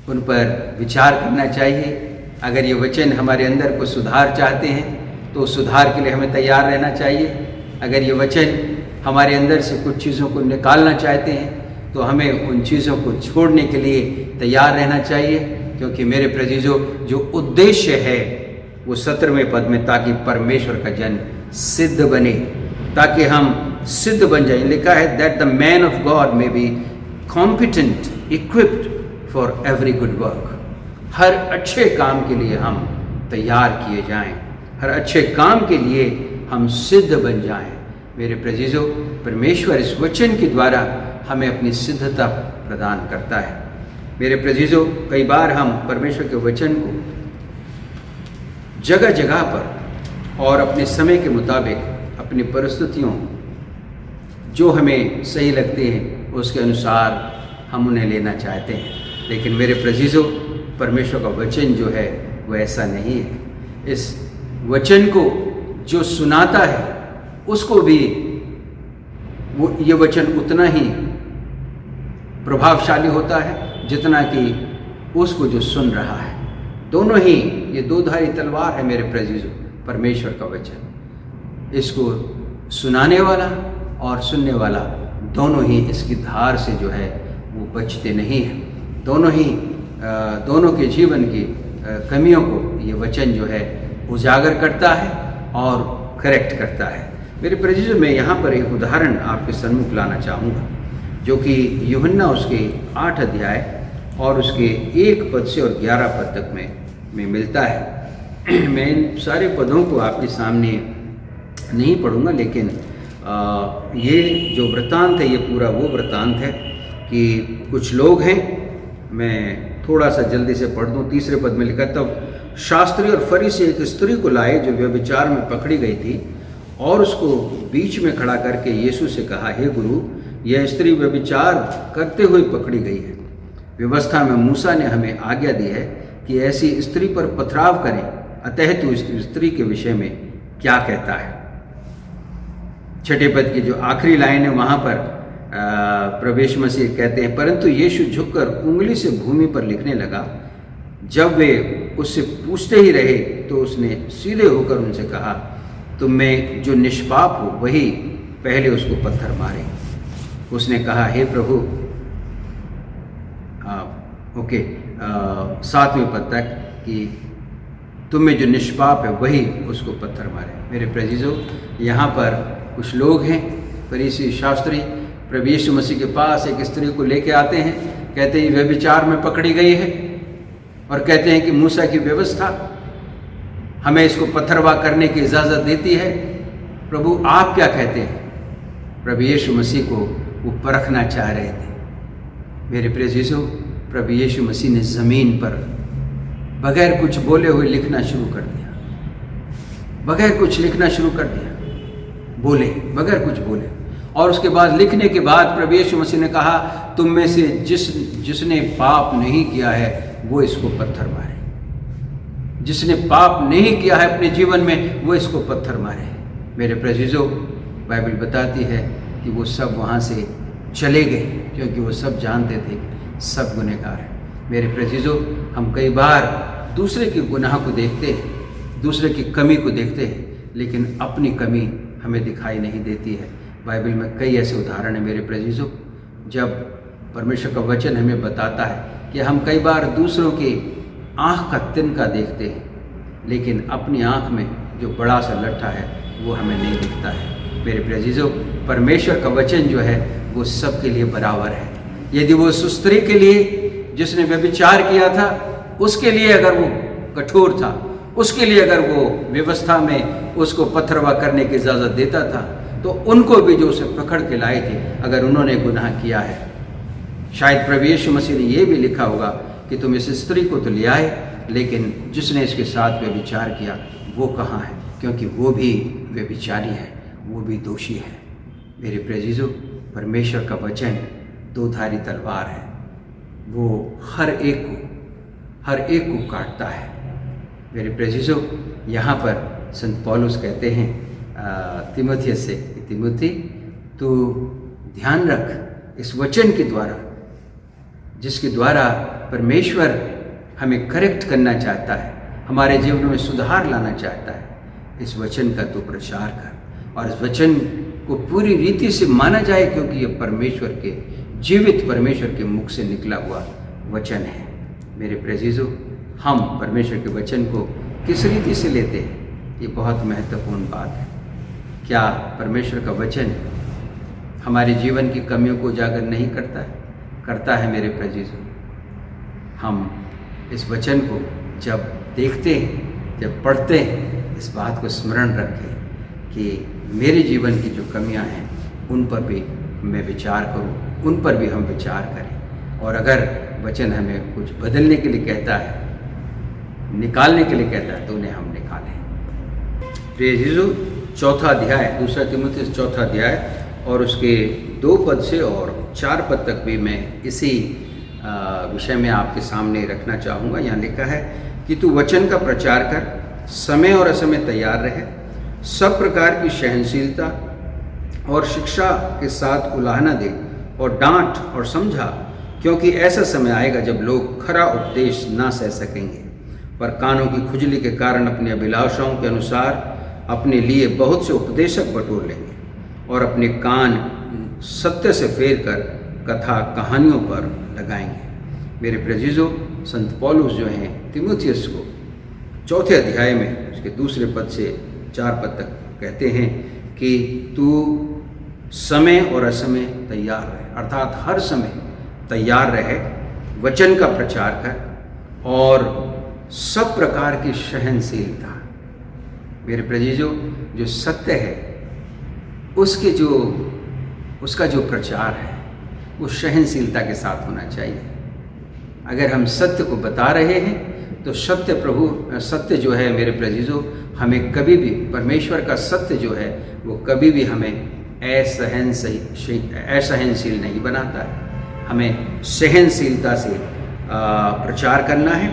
उन पर विचार करना चाहिए। अगर ये वचन हमारे अंदर को सुधार चाहते हैं तो सुधार के लिए हमें तैयार रहना चाहिए। अगर ये वचन हमारे अंदर से कुछ चीज़ों को निकालना चाहते हैं तो हमें उन चीज़ों को छोड़ने के लिए तैयार रहना चाहिए, क्योंकि मेरे प्रेज़िज़ों, जो उद्देश्य है वो 17वें पद में, ताकि परमेश्वर का जन सिद्ध बने, ताकि हम सिद्ध बन जाए। लिखा है that the man of God may be competent, equipped for every good work. हर अच्छे काम के लिए हम तैयार किए जाएं, हर अच्छे काम के लिए हम सिद्ध बन जाएं। मेरे प्रेज़िज़ों, परमेश्वर इस वचन के द्वारा हमें अपनी सिद्धता प्रदान करता है। मेरे प्रेज़िज़ों, कई बार हम परमेश्वर के वचन को जगह जगह पर और अपने समय के मुताबिक, अपनी परिस्थितियों जो हमें सही लगते हैं उसके अनुसार हम उन्हें लेना चाहते हैं। लेकिन मेरे प्रेज़िज़ों, परमेश्वर का वचन जो है वो ऐसा नहीं है। इस वचन को जो सुनाता है उसको भी वो ये वचन उतना ही प्रभावशाली होता है जितना कि उसको जो सुन रहा है। दोनों ही ये दो-धारी तलवार है मेरे प्रेज़िज़ों, परमेश्वर का वचन। इसको सुनाने वाला और सुनने वाला दोनों ही इसकी धार से जो है वो बचते नहीं हैं। दोनों के जीवन की कमियों को ये वचन जो है उजागर करता है और करेक्ट करता है। मेरे प्रेज़िज़ों, मैं यहाँ पर एक उदाहरण आपके सन्मुख लाना चाहूँगा, जो कि यूहन्ना उसके 8 अध्याय और उसके 1 पद से और 11 पद तक में मिलता है। मैं इन सारे पदों को आपके सामने नहीं पढ़ूँगा, लेकिन ये जो वृत्तांत है ये पूरा वो वृत्तांत है कि कुछ लोग हैं, मैं थोड़ा सा जल्दी से पढ़ दूँ। 3 पद में लिखा, तब शास्त्री और फरीसी एक स्त्री को लाए जो व्यभिचार में पकड़ी गई थी और उसको बीच में खड़ा करके यीशु से कहा, हे गुरु, यह स्त्री व्यभिचार करते हुए पकड़ी गई है। व्यवस्था में मूसा ने हमें आज्ञा दी है कि ऐसी स्त्री पर पथराव करें, अतः तू इस स्त्री के विषय में क्या कहता है। 6 पद की जो आखिरी लाइन है वहाँ पर प्रभु यीशु मसीह कहते हैं, परंतु यीशु झुककर उंगली से भूमि पर लिखने लगा। जब वे उससे पूछते ही रहे तो उसने सीधे होकर उनसे कहा, तुम में जो निष्पाप हो वही पहले उसको पत्थर मारे। उसने कहा, हे प्रभु, 7वें पद तक कि तुम में जो निष्पाप है वही उसको पत्थर मारे। मेरे प्रेजिजो, यहाँ पर कुछ लोग हैं, फरीसी शास्त्री, प्रभु यीशु मसीह के पास एक स्त्री को लेके आते हैं, कहते हैं व्यभिचार में पकड़ी गई है और कहते हैं कि मूसा की व्यवस्था हमें इसको पत्थरवा करने की इजाज़त देती है। प्रभु आप क्या कहते हैं? प्रभु यीशु मसीह को वो परखना चाह रहे थे। मेरे प्रेजिजो, प्रभु यीशु मसीह ने ज़मीन पर बगैर कुछ बोले हुए लिखना शुरू कर दिया, बगैर कुछ लिखना शुरू कर दिया, बोले बगैर कुछ बोले। और उसके बाद लिखने के बाद प्रभु यीशु मसीह ने कहा, तुम में से जिसने पाप नहीं किया है वो इसको पत्थर मारे। जिसने पाप नहीं किया है अपने जीवन में वो इसको पत्थर मारे। मेरे प्रेजिजो, बाइबल बताती है कि वो सब वहाँ से चले गए क्योंकि वो सब जानते थे सब गुनहगार हैं। मेरे प्रेजिजो, हम कई बार दूसरे के गुनाह को देखते हैं, दूसरे की कमी को देखते हैं, लेकिन अपनी कमी हमें दिखाई नहीं देती है। बाइबल में कई ऐसे उदाहरण हैं मेरे प्रेजिजो, जब परमेश्वर का वचन हमें बताता है कि हम कई बार दूसरों की आँख का तिनका देखते हैं, लेकिन अपनी आँख में जो बड़ा सा लट्ठा है वो हमें नहीं दिखता है। मेरे प्रेजिजो, परमेश्वर का वचन जो है वो सबके लिए बराबर है। यदि वो उस स्त्री के लिए जिसने व्यभिचार किया था उसके लिए अगर वो कठोर था, उसके लिए अगर वो व्यवस्था में उसको पत्थरवा करने की इजाज़त देता था, तो उनको भी जो उसे पकड़ के लाए थे, अगर उन्होंने गुनाह किया है, शायद प्रभु यीशु मसीह ने ये भी लिखा होगा कि तुम इस स्त्री को तो ले आए, लेकिन जिसने इसके साथ व्यभिचार किया वो कहाँ है, क्योंकि वो भी व्यभिचारी है, वो भी दोषी है। मेरे प्रेजिजो, परमेश्वर का वचन दोधारी तलवार है, वो हर एक को काटता है। मेरे प्रेजिजो, यहाँ पर संत पौलुस कहते हैं तीमुथियुस से, तीमुथी तो ध्यान रख इस वचन के द्वारा, जिसके द्वारा परमेश्वर हमें करेक्ट करना चाहता है, हमारे जीवन में सुधार लाना चाहता है, इस वचन का तो प्रचार कर और इस वचन को पूरी रीति से माना जाए, क्योंकि ये परमेश्वर के जीवित परमेश्वर के मुख से निकला हुआ वचन है। मेरे प्रेजिजो, हम परमेश्वर के वचन को किस रीति से लेते हैं, ये बहुत महत्वपूर्ण बात है। क्या परमेश्वर का वचन हमारे जीवन की कमियों को उजागर नहीं करता है? करता है मेरे प्रेजिजो। हम इस वचन को जब देखते हैं, जब पढ़ते हैं, इस बात को स्मरण रखें कि मेरे जीवन की जो कमियां हैं उन पर भी मैं विचार करूं, उन पर भी हम विचार करें। और अगर वचन हमें कुछ बदलने के लिए कहता है, निकालने के लिए कहता है, तो उन्हें हम निकालें। प्रियजनों, 4 अध्याय 2 तीमुथियुस 4 अध्याय और उसके 2 पद से और 4 पद तक भी मैं इसी विषय में आपके सामने रखना चाहूँगा। यहाँ लिखा है कि तू वचन का प्रचार कर, समय और असमय तैयार रहे, सब प्रकार की सहनशीलता और शिक्षा के साथ उलाहना दे और डांट और समझा, क्योंकि ऐसा समय आएगा जब लोग खरा उपदेश ना सह सकेंगे, पर कानों की खुजली के कारण अपनी अभिलाषाओं के अनुसार अपने लिए बहुत से उपदेशक बटोर लेंगे और अपने कान सत्य से फेर कर कथा कहानियों पर लगाएंगे। मेरे प्रेजिजो, संत पौलुस जो हैं तीमुथियुस को 4 अध्याय में उसके 2 पद से 4 पद तक कहते हैं कि तू समय और असमय तैयार रहे, अर्थात हर समय तैयार रहे, वचन का प्रचार कर और सब प्रकार की सहनशीलता। मेरे प्रेजिजो, जो सत्य है उसका जो प्रचार है वो सहनशीलता के साथ होना चाहिए। अगर हम सत्य को बता रहे हैं तो सत्य जो है मेरे प्रियजनों, हमें कभी भी परमेश्वर का सत्य जो है वो कभी भी हमें असहनशील नहीं बनाता है। हमें सहनशीलता से प्रचार करना है,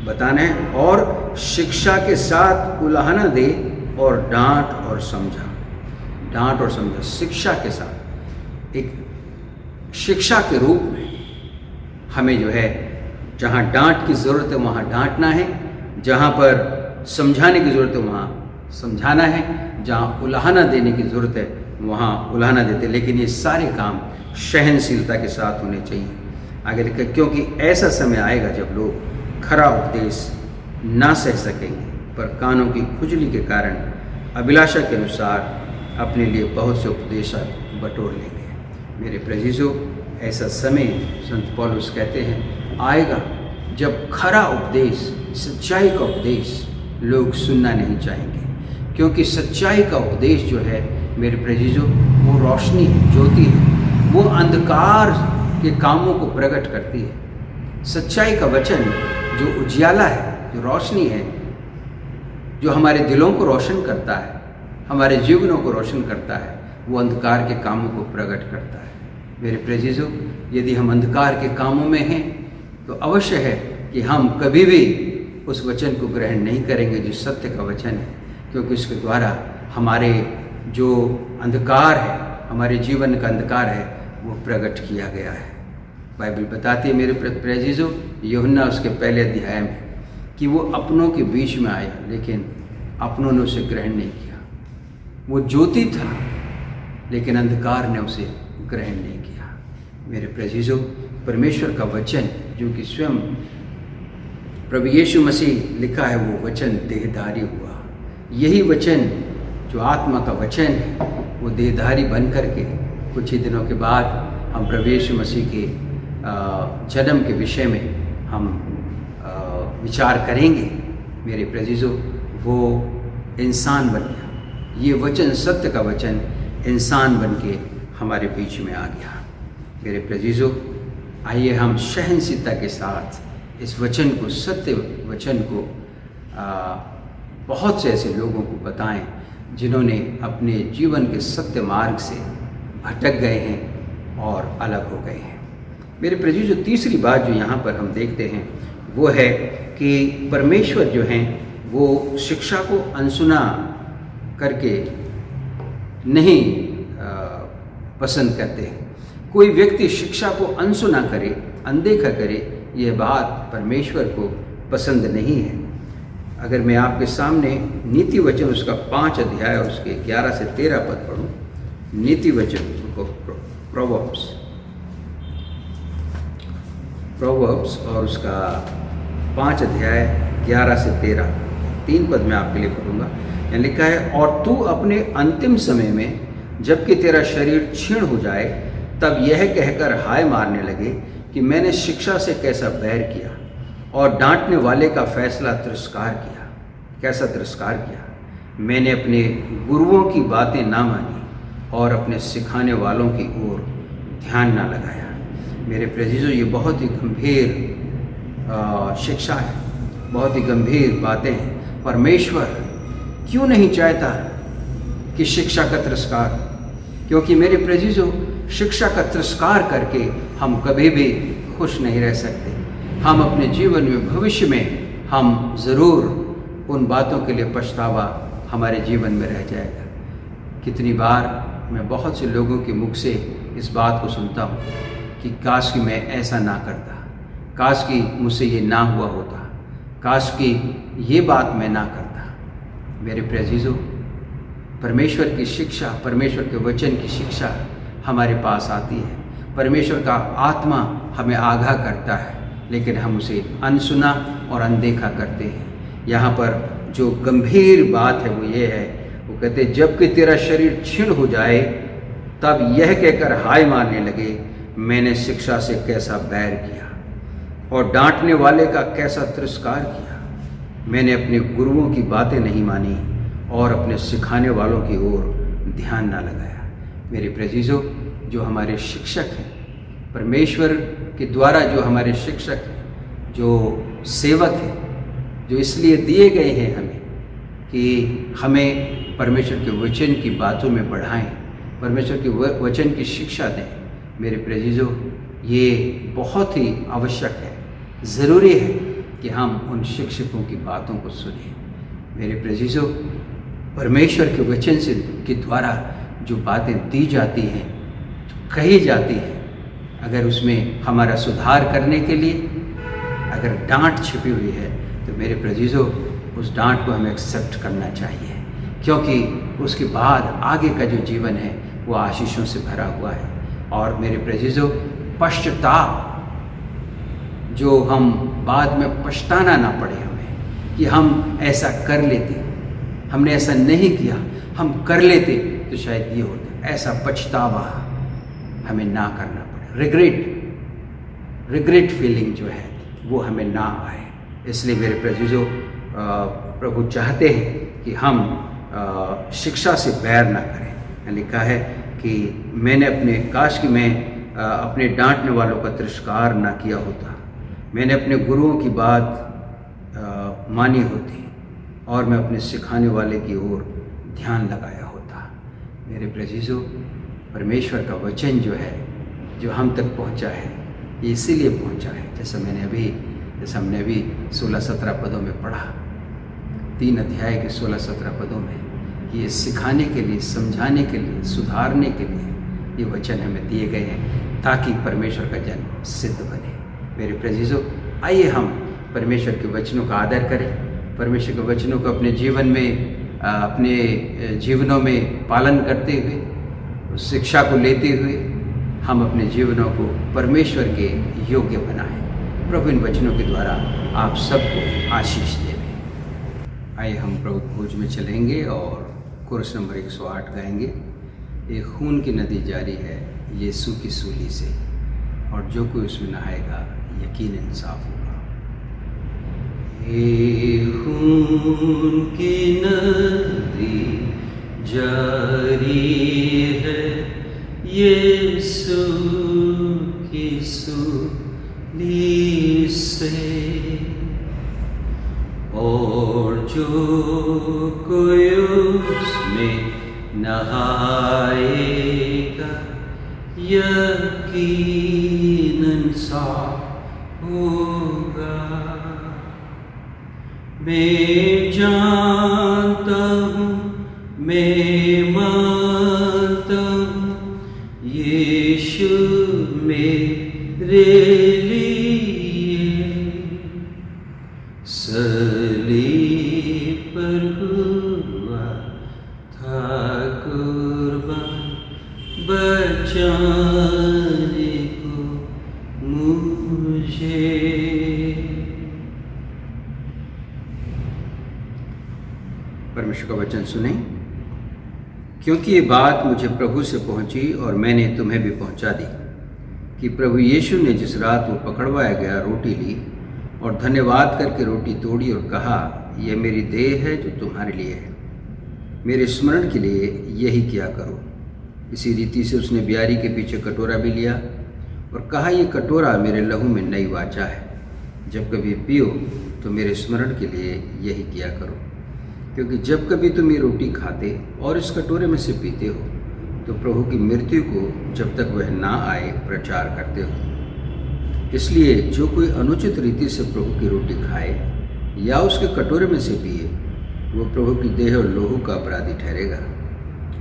बताना है, और शिक्षा के साथ उलाहना दे और डांट और समझा। शिक्षा के साथ, एक शिक्षा के रूप में हमें जो है जहाँ डांट की ज़रूरत है वहाँ डांटना है, जहाँ पर समझाने की ज़रूरत है वहाँ समझाना है, जहाँ उलाहना देने की ज़रूरत है वहाँ उलाहना देते। लेकिन ये सारे काम सहनशीलता के साथ होने चाहिए। आगे लिखा, क्योंकि ऐसा समय आएगा जब लोग खरा उपदेश ना सह सकेंगे, पर कानों की खुजली के कारण अभिलाषा के अनुसार अपने लिए बहुत से उपदेशक बटोर लेंगे। मेरे प्रियजनों, ऐसा समय संत पौलुस कहते हैं आएगा जब खरा उपदेश, सच्चाई का उपदेश लोग सुनना नहीं चाहेंगे, क्योंकि सच्चाई का उपदेश जो है मेरे प्रियजनों वो रोशनी है, ज्योति है, वो अंधकार के कामों को प्रकट करती है। सच्चाई का वचन जो उजियाला है, जो रोशनी है, जो हमारे दिलों को रोशन करता है, हमारे जीवनों को रोशन करता है, वो अंधकार के कामों को प्रकट करता है। मेरे प्रियजनों, यदि हम अंधकार के कामों में हैं तो अवश्य है कि हम कभी भी उस वचन को ग्रहण नहीं करेंगे जो सत्य का वचन है, क्योंकि उसके द्वारा हमारे जो अंधकार है, हमारे जीवन का अंधकार है, वो प्रकट किया गया है। बाइबल बताती है मेरे प्रियजनों, यूहन्ना उसके पहले अध्याय में, कि वो अपनों के बीच में आया लेकिन अपनों ने उसे ग्रहण नहीं किया। वो ज्योति था लेकिन अंधकार ने उसे ग्रहण नहीं किया। मेरे प्रियजनों, परमेश्वर का वचन जो कि स्वयं प्रभु यीशु मसीह लिखा है, वो वचन देहधारी हुआ। यही वचन जो आत्मा का वचन है वो देहधारी बन करके कुछ ही दिनों के बाद हम प्रभु यीशु मसीह के जन्म के विषय में हम विचार करेंगे। मेरे प्रियजनों, वो इंसान बन गया। ये वचन, सत्य का वचन इंसान बन के हमारे बीच में आ गया। मेरे प्रियजनों, आइए हम सहनशीलता के साथ इस वचन को, सत्य वचन को बहुत से ऐसे लोगों को बताएं जिन्होंने अपने जीवन के सत्य मार्ग से भटक गए हैं और अलग हो गए हैं। मेरे प्रियजनों, तीसरी बात जो यहाँ पर हम देखते हैं वो है कि परमेश्वर जो हैं वो शिक्षा को अनसुना करके नहीं पसंद करते हैं। कोई व्यक्ति शिक्षा को अनसुना करे, अनदेखा करे, यह बात परमेश्वर को पसंद नहीं है। अगर मैं आपके सामने नीति वचन उसका 5 अध्याय और उसके 11 से 13 पद पढ़ूं, नीति वचन प्रोवर्ब्स और उसका 5 अध्याय 11 से 13 3 पद में आपके लिए पढ़ूंगा। यहाँ लिखा है, और तू अपने अंतिम समय में जबकि तेरा शरीर क्षीण हो जाए तब यह कहकर हाय मारने लगे कि मैंने शिक्षा से कैसा बैर किया और डांटने वाले का फैसला तिरस्कार किया। कैसा तिरस्कार किया? मैंने अपने गुरुओं की बातें ना मानी और अपने सिखाने वालों की ओर ध्यान ना लगाया। मेरे प्रियजनों, ये बहुत ही गंभीर शिक्षा है, बहुत ही गंभीर बातें हैं। परमेश्वर क्यों नहीं चाहता कि शिक्षा का तिरस्कार? क्योंकि मेरे प्रियजनों, शिक्षा का तिरस्कार करके हम कभी भी खुश नहीं रह सकते। हम अपने जीवन में, भविष्य में हम ज़रूर उन बातों के लिए पछतावा हमारे जीवन में रह जाएगा। कितनी बार मैं बहुत से लोगों के मुख से इस बात को सुनता हूँ कि काश कि मैं ऐसा ना करता, काश कि मुझसे ये ना हुआ होता, काश कि ये बात मैं ना करता। मेरे प्रियजनों, परमेश्वर की शिक्षा, परमेश्वर के वचन की शिक्षा हमारे पास आती है। परमेश्वर का आत्मा हमें आगाह करता है, लेकिन हम उसे अनसुना और अनदेखा करते हैं। यहाँ पर जो गंभीर बात है वो ये है, वो कहते हैं जबकि तेरा शरीर क्षीण हो जाए तब यह कहकर हाय मारने लगे मैंने शिक्षा से कैसा बैर किया और डांटने वाले का कैसा तिरस्कार किया। मैंने अपने गुरुओं की बातें नहीं मानी और अपने सिखाने वालों की ओर ध्यान ना लगाया। मेरे प्रियजनों, जो हमारे शिक्षक हैं, परमेश्वर के द्वारा जो हमारे शिक्षक हैं, जो सेवक हैं, जो इसलिए दिए गए हैं हमें कि हमें परमेश्वर के वचन की बातों में बढ़ाएं, परमेश्वर के वचन की शिक्षा दें। मेरे प्रेजीजों, ये बहुत ही आवश्यक है, ज़रूरी है कि हम उन शिक्षकों की बातों को सुनें। मेरे प्रेजीजों, परमेश्वर के वचन से के द्वारा जो बातें दी जाती हैं, जो कही जाती हैं, अगर उसमें हमारा सुधार करने के लिए अगर डांट छिपी हुई है तो मेरे प्रेजीजों, उस डांट को हमें एक्सेप्ट करना चाहिए, क्योंकि उसके बाद आगे का जो जीवन है वो आशीषों से भरा हुआ है। और मेरे प्रेजीजों, पश्चाताप, जो हम बाद में पछताना ना पड़े हमें कि हम ऐसा कर लेते, हमने ऐसा नहीं किया, हम कर लेते तो शायद ये होता, ऐसा पछतावा हमें ना करना पड़े। रिग्रेट फीलिंग जो है वो हमें ना आए। इसलिए मेरे प्रेजीजों, प्रभु चाहते हैं कि हम शिक्षा से बैर ना करें। लिखा है कि काश कि मैं अपने डांटने वालों का तिरस्कार ना किया होता, मैंने अपने गुरुओं की बात मानी होती और मैं अपने सिखाने वाले की ओर ध्यान लगाया होता। मेरे प्रेजीजों, परमेश्वर का वचन जो है, जो हम तक पहुंचा है, ये इसीलिए पहुंचा है, जैसे हमने अभी 16-17 पदों में पढ़ा, 3 अध्याय के 16-17 पदों में, ये सिखाने के लिए, समझाने के लिए, सुधारने के लिए ये वचन हमें दिए गए हैं ताकि परमेश्वर का जन सिद्ध बने। मेरे प्रेजीजों, आइए हम परमेश्वर के वचनों का आदर करें, परमेश्वर के वचनों को अपने जीवनों में पालन करते हुए, उस शिक्षा को लेते हुए हम अपने जीवनों को परमेश्वर के योग्य बनाएं। प्रभु इन वचनों के द्वारा आप सबको आशीष देवे। आइए हम प्रभु भोज में चलेंगे और कोरस नंबर 108 गाएंगे। एक खून की नदी जारी है यीशु की सूली से, और जो कोई उसमें नहाएगा यकीनन साफ होगा। ये खून की नदी जारी है यीशु की सूली से, और जो कोई उसमें नहाएगा यकीनन साफ होगा। मैं जानता हूँ, मैं मानता हूँ, यीशु मेरे लिए सलीब पर हुआ था कुर्बान, बचाने को मुझे। परमेश्वर का वचन सुने। क्योंकि ये बात मुझे प्रभु से पहुंची और मैंने तुम्हें भी पहुंचा दी कि प्रभु यीशु ने जिस रात वो पकड़वाया गया रोटी ली और धन्यवाद करके रोटी तोड़ी और कहा, यह मेरी देह है जो तुम्हारे लिए है, मेरे स्मरण के लिए यही किया करो। इसी रीति से उसने ब्यारी के पीछे कटोरा भी लिया और कहा, यह कटोरा मेरे लहू में नई वाचा है, जब कभी पियो तो मेरे स्मरण के लिए यही किया करो। क्योंकि जब कभी तुम ये रोटी खाते और इस कटोरे में से पीते हो तो प्रभु की मृत्यु को जब तक वह ना आए प्रचार करते हो। इसलिए जो कोई अनुचित रीति से प्रभु की रोटी खाए या उसके कटोरे में से पिए, वो प्रभु की देह और लोहू का अपराधी ठहरेगा।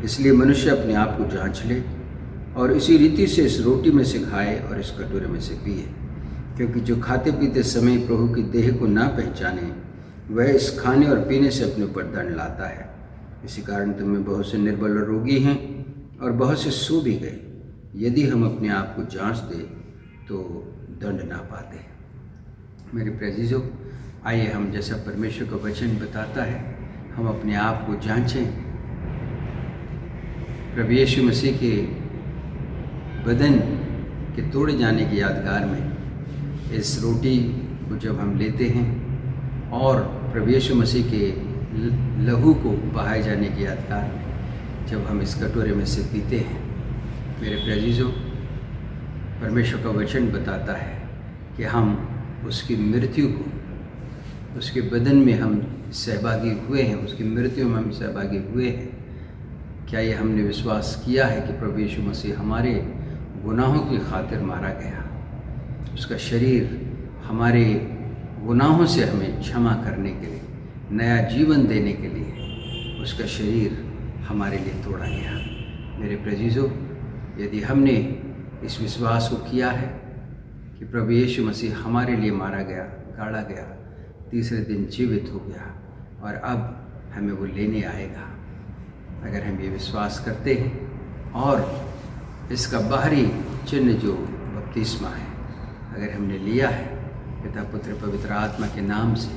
इसलिए मनुष्य अपने आप को जांच ले और इसी रीति से इस रोटी में से खाए और इस कटोरे में से पिए। क्योंकि जो खाते पीते समय प्रभु की देह को ना पहचाने, वह इस खाने और पीने से अपने ऊपर दंड लाता है। इसी कारण तुम्हें बहुत से निर्बल और रोगी हैं और बहुत से सो भी गए। यदि हम अपने आप को जांच दें तो दंड ना पाते। मेरे प्रेजीजों, आइए हम, जैसा परमेश्वर का वचन बताता है, हम अपने आप को जांचें। प्रभु यीशु मसीह के बदन के तोड़े जाने की यादगार में इस रोटी को जब हम लेते हैं और प्रभु यीशु मसीह के लहू को बहाए जाने की यादगार में जब हम इस कटोरे में से पीते हैं, मेरे प्रेजीजों, परमेश्वर का वचन बताता है कि हम उसकी मृत्यु को, उसके बदन में हम सहभागी हुए हैं, उसकी मृत्यु में हम सहभागी हुए हैं। क्या ये हमने विश्वास किया है कि प्रभु यीशु मसीह हमारे गुनाहों की खातिर मारा गया, उसका शरीर हमारे गुनाहों से हमें क्षमा करने के लिए, नया जीवन देने के लिए उसका शरीर हमारे लिए तोड़ा गया। मेरे प्रियजनों, यदि हमने इस विश्वास को किया है कि प्रभु यीशु मसीह हमारे लिए मारा गया, गाड़ा गया, तीसरे दिन जीवित हो गया और अब हमें वो लेने आएगा, अगर हम ये विश्वास करते हैं और इसका बाहरी चिन्ह जो बपतिस्मा है अगर हमने लिया है पिता पुत्र पवित्र आत्मा के नाम से,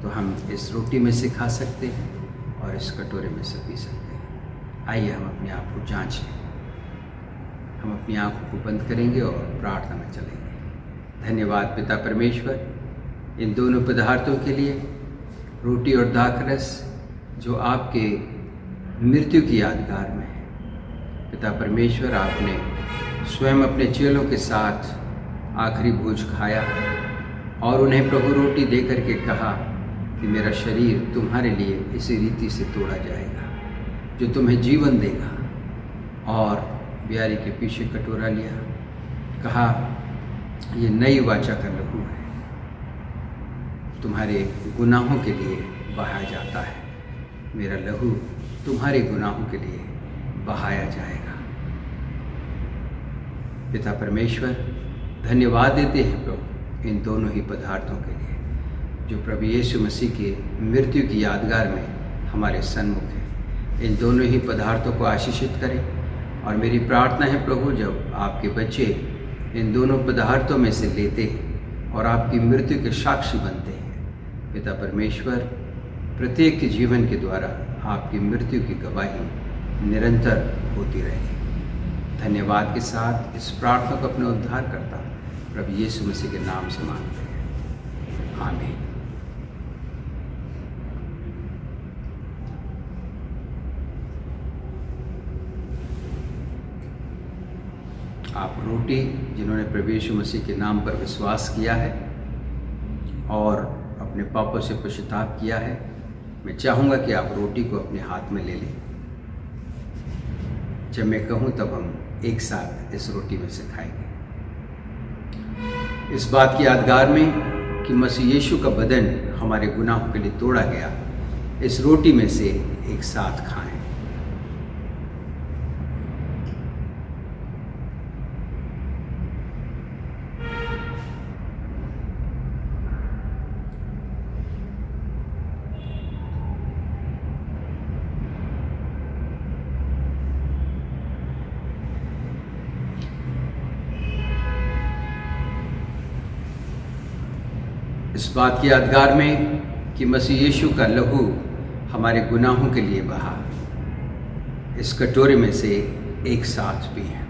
तो हम इस रोटी में से खा सकते हैं और इस कटोरे में से पी सकते हैं। आइए हम अपने आप को जांच लें। हम अपनी आंखों को बंद करेंगे और प्रार्थना में चलेंगे। धन्यवाद पिता परमेश्वर, इन दोनों पदार्थों के लिए, रोटी और दाखरस जो आपके मृत्यु की यादगार में है। पिता परमेश्वर, आपने स्वयं अपने चेलों के साथ आखिरी भोज खाया और उन्हें प्रभु रोटी दे करके कहा कि मेरा शरीर तुम्हारे लिए इसी रीति से तोड़ा जाएगा जो तुम्हें जीवन देगा। और ब्यारी के पीछे कटोरा लिया, कहा ये नई वाचा का लहू है, तुम्हारे गुनाहों के लिए बहाया जाता है। मेरा लहू तुम्हारे गुनाहों के लिए बहाया जाएगा। पिता परमेश्वर, धन्यवाद देते हैं प्रभु इन दोनों ही पदार्थों के लिए जो प्रभु यीशु मसीह के मृत्यु की यादगार में हमारे सन्मुख है। इन दोनों ही पदार्थों को आशीषित करें और मेरी प्रार्थना है प्रभु, जब आपके बच्चे इन दोनों पदार्थों में से लेते हैं और आपकी मृत्यु के साक्षी बनते हैं, पिता परमेश्वर, प्रत्येक के जीवन के द्वारा आपकी मृत्यु की गवाही निरंतर होती रहे। धन्यवाद के साथ इस प्रार्थना को अपने उद्धार करता प्रभु यीशु मसीह के नाम से मांगते हैं, आमीन। आप रोटी, जिन्होंने प्रभु यीशु मसीह के नाम पर विश्वास किया है और अपने पापों से पश्चाताप किया है, मैं चाहूँगा कि आप रोटी को अपने हाथ में ले लें। जब मैं कहूँ तब हम एक साथ इस रोटी में से खाएंगे, इस बात की यादगार में कि मसीह यीशु का बदन हमारे गुनाहों के लिए तोड़ा गया। इस रोटी में से एक साथ खाएं। इस बात की यादगार में कि मसीह यीशु का लहू हमारे गुनाहों के लिए बहा, इस कटोरे में से एक साथ पिएं।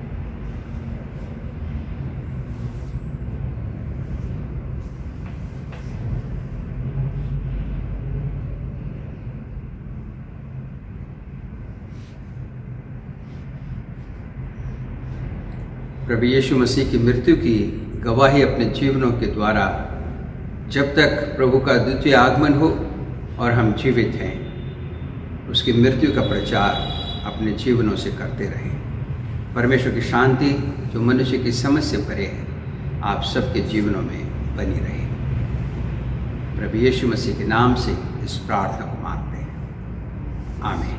प्रभु यीशु मसीह की मृत्यु की गवाही अपने जीवनों के द्वारा जब तक प्रभु का द्वितीय आगमन हो और हम जीवित हैं, उसकी मृत्यु का प्रचार अपने जीवनों से करते रहें। परमेश्वर की शांति जो मनुष्य की समझ से परे है, आप सबके जीवनों में बनी रहे। प्रभु यीशु मसीह के नाम से इस प्रार्थना को मांगते हैं, आमीन।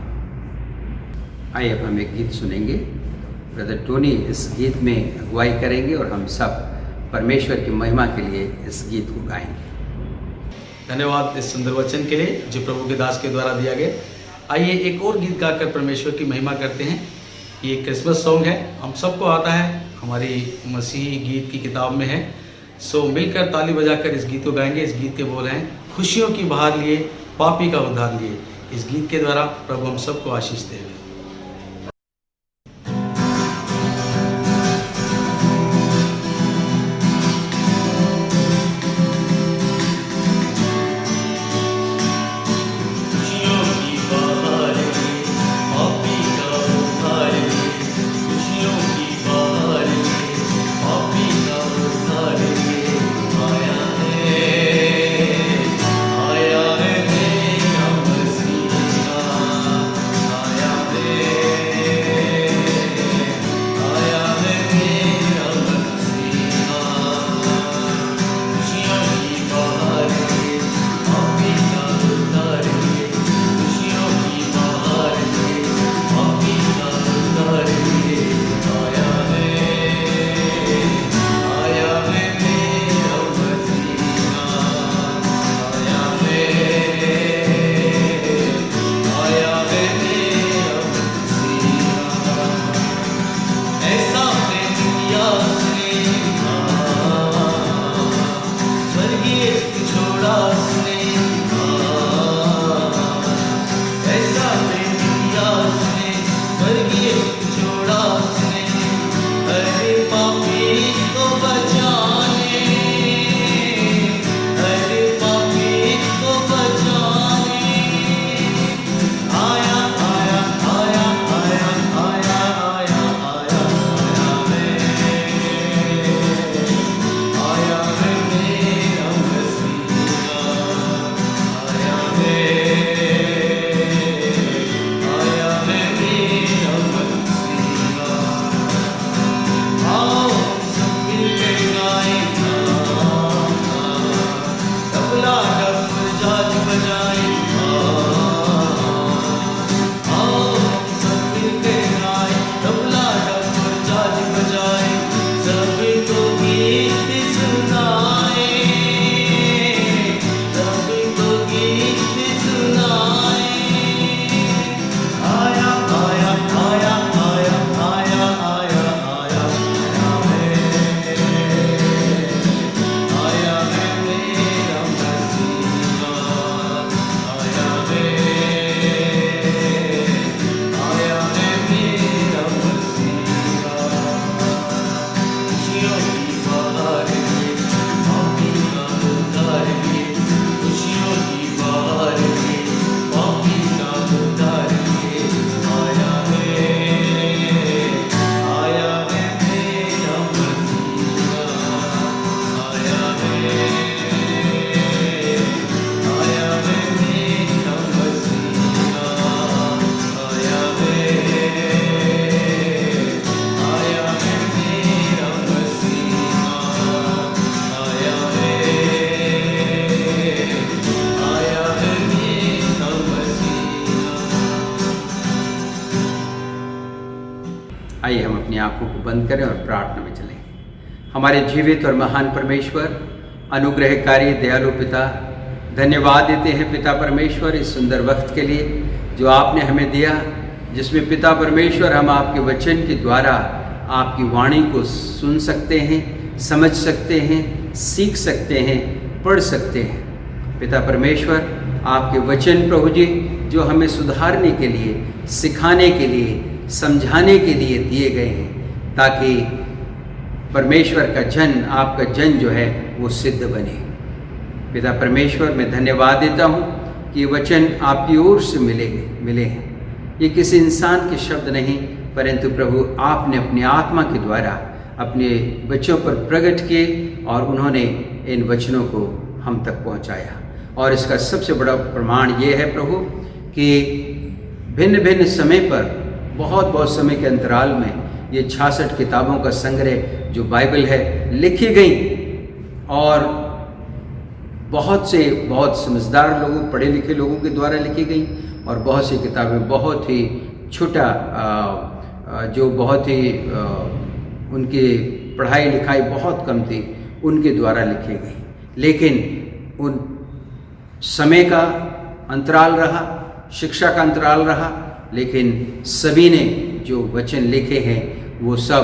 आइए अब हम एक गीत सुनेंगे। ब्रदर टोनी इस गीत में अगुवाई करेंगे और हम सब परमेश्वर की महिमा के लिए इस गीत को गाएंगे। धन्यवाद इस सुंदर वचन के लिए जो प्रभु के दास के द्वारा दिया गया। आइए एक और गीत गाकर परमेश्वर की महिमा करते हैं। ये क्रिसमस सॉन्ग है, हम सबको आता है, हमारी मसीही गीत की किताब में है। सो मिलकर ताली बजाकर इस गीत को गाएंगे। इस गीत के बोल हैं, खुशियों की बहार लिए पापी का उद्धार लिए। इस गीत के द्वारा प्रभु हम सबको आशीष देवे। पापी आइए हम अपनी आंखों को बंद करें और प्रार्थना में चलें। हमारे जीवित और महान परमेश्वर, अनुग्रहकारी दयालु पिता, धन्यवाद देते हैं पिता परमेश्वर इस सुंदर वक्त के लिए जो आपने हमें दिया, जिसमें पिता परमेश्वर हम आपके वचन के द्वारा आपकी वाणी को सुन सकते हैं, समझ सकते हैं, सीख सकते हैं, पढ़ सकते हैं। पिता परमेश्वर, आपके वचन प्रभु जी जो हमें सुधारने के लिए, सिखाने के लिए, समझाने के लिए दिए गए हैं, ताकि परमेश्वर का जन, आपका जन जो है वो सिद्ध बने। पिता परमेश्वर, मैं धन्यवाद देता हूँ कि ये वचन आपकी ओर से मिले हैं। ये किसी इंसान के शब्द नहीं, परंतु प्रभु आपने अपनी आत्मा के द्वारा अपने बच्चों पर प्रकट किए और उन्होंने इन वचनों को हम तक पहुँचाया। और इसका सबसे बड़ा प्रमाण ये है प्रभु कि भिन्न भिन्न समय पर, बहुत बहुत समय के अंतराल में ये 66 किताबों का संग्रह जो बाइबल है लिखी गई, और बहुत समझदार लोगों, पढ़े लिखे लोगों के द्वारा लिखी गई, और बहुत सी किताबें बहुत ही छोटा जो बहुत ही उनकी पढ़ाई लिखाई बहुत कम थी उनके द्वारा लिखी गई। लेकिन उन समय का अंतराल रहा, शिक्षा का अंतराल रहा, लेकिन सभी ने जो वचन लिखे हैं वो सब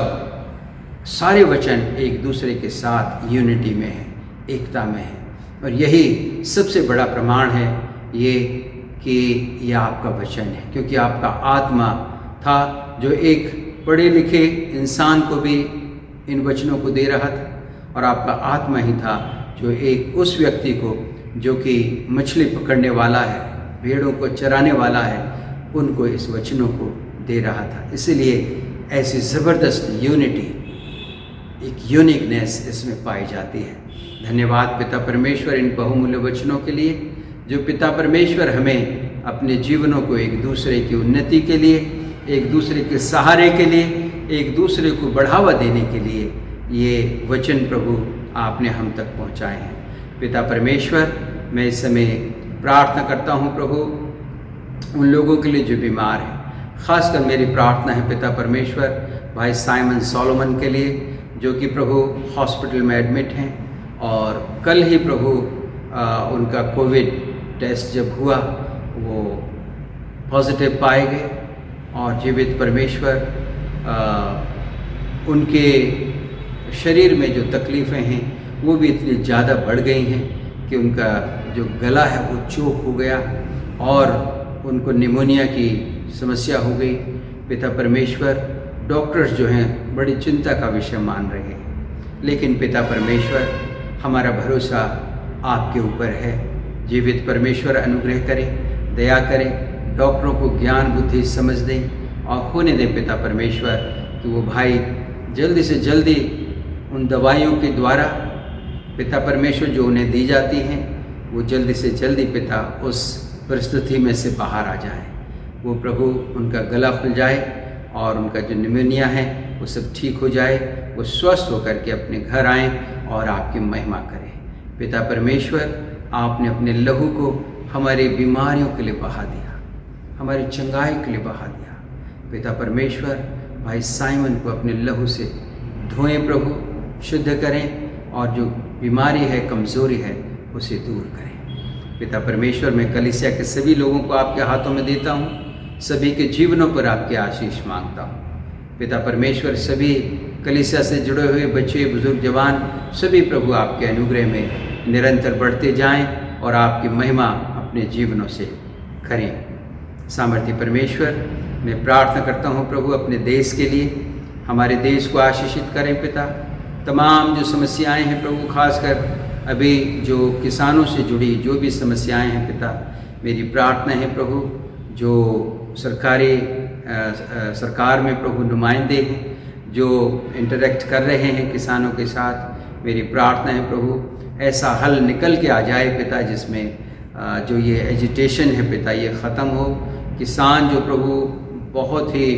सारे वचन एक दूसरे के साथ यूनिटी में है, एकता में है। और यही सबसे बड़ा प्रमाण है ये कि यह आपका वचन है, क्योंकि आपका आत्मा था जो एक पढ़े लिखे इंसान को भी इन वचनों को दे रहा था, और आपका आत्मा ही था जो एक उस व्यक्ति को जो कि मछली पकड़ने वाला है, भेड़ों को चराने वाला है, उनको इस वचनों को दे रहा था। इसीलिए ऐसी ज़बरदस्त यूनिटी, एक यूनिकनेस इसमें पाई जाती है। धन्यवाद पिता परमेश्वर इन बहुमूल्य वचनों के लिए, जो पिता परमेश्वर हमें अपने जीवनों को एक दूसरे की उन्नति के लिए, एक दूसरे के सहारे के लिए, एक दूसरे को बढ़ावा देने के लिए ये वचन प्रभु आपने हम तक पहुँचाए हैं। पिता परमेश्वर, मैं इस समय प्रार्थना करता हूँ प्रभु उन लोगों के लिए जो बीमार हैं। ख़ासकर मेरी प्रार्थना है पिता परमेश्वर भाई साइमन सोलोमन के लिए, जो कि प्रभु हॉस्पिटल में एडमिट हैं, और कल ही प्रभु उनका कोविड टेस्ट जब हुआ वो पॉजिटिव पाए गए, और जीवित परमेश्वर उनके शरीर में जो तकलीफ़ें हैं वो भी इतनी ज़्यादा बढ़ गई हैं कि उनका जो गला है वो चोक हो गया और उनको निमोनिया की समस्या हो गई। पिता परमेश्वर, डॉक्टर्स जो हैं बड़ी चिंता का विषय मान रहे हैं, लेकिन पिता परमेश्वर हमारा भरोसा आपके ऊपर है। जीवित परमेश्वर अनुग्रह करें, दया करें, डॉक्टरों को ज्ञान बुद्धि समझ दें, और होने दें पिता परमेश्वर कि वो भाई जल्दी से जल्दी उन दवाइयों के द्वारा पिता परमेश्वर जो उन्हें दी जाती हैं वो जल्दी से जल्दी पिता उस परिस्थिति में से बाहर आ जाए। वो प्रभु उनका गला खुल जाए और उनका जो निमोनिया है वो सब ठीक हो जाए, वो स्वस्थ होकर के अपने घर आएँ और आपकी महिमा करें। पिता परमेश्वर, आपने अपने लहू को हमारी बीमारियों के लिए बहा दिया, हमारी चंगाई के लिए बहा दिया। पिता परमेश्वर, भाई साइमन को अपने लहू से धोएं प्रभु, शुद्ध करें, और जो बीमारी है, कमज़ोरी है, उसे दूर करें। पिता परमेश्वर, मैं कलीसिया के सभी लोगों को आपके हाथों में देता हूँ, सभी के जीवनों पर आपके आशीष मांगता हूँ। पिता परमेश्वर, सभी कलीसिया से जुड़े हुए बच्चे, बुजुर्ग, जवान, सभी प्रभु आपके अनुग्रह में निरंतर बढ़ते जाएं और आपकी महिमा अपने जीवनों से करें। सामर्थ्य परमेश्वर, मैं प्रार्थना करता हूँ प्रभु अपने देश के लिए, हमारे देश को आशीषित करें पिता। तमाम जो समस्याएं हैं प्रभु, खासकर अभी जो किसानों से जुड़ी जो भी समस्याएं हैं पिता, मेरी प्रार्थना है प्रभु जो सरकार में प्रभु नुमाइंदे हैं जो इंटरेक्ट कर रहे हैं किसानों के साथ, मेरी प्रार्थना है प्रभु ऐसा हल निकल के आ जाए पिता, जिसमें जो ये एजिटेशन है पिता ये ख़त्म हो। किसान जो प्रभु बहुत ही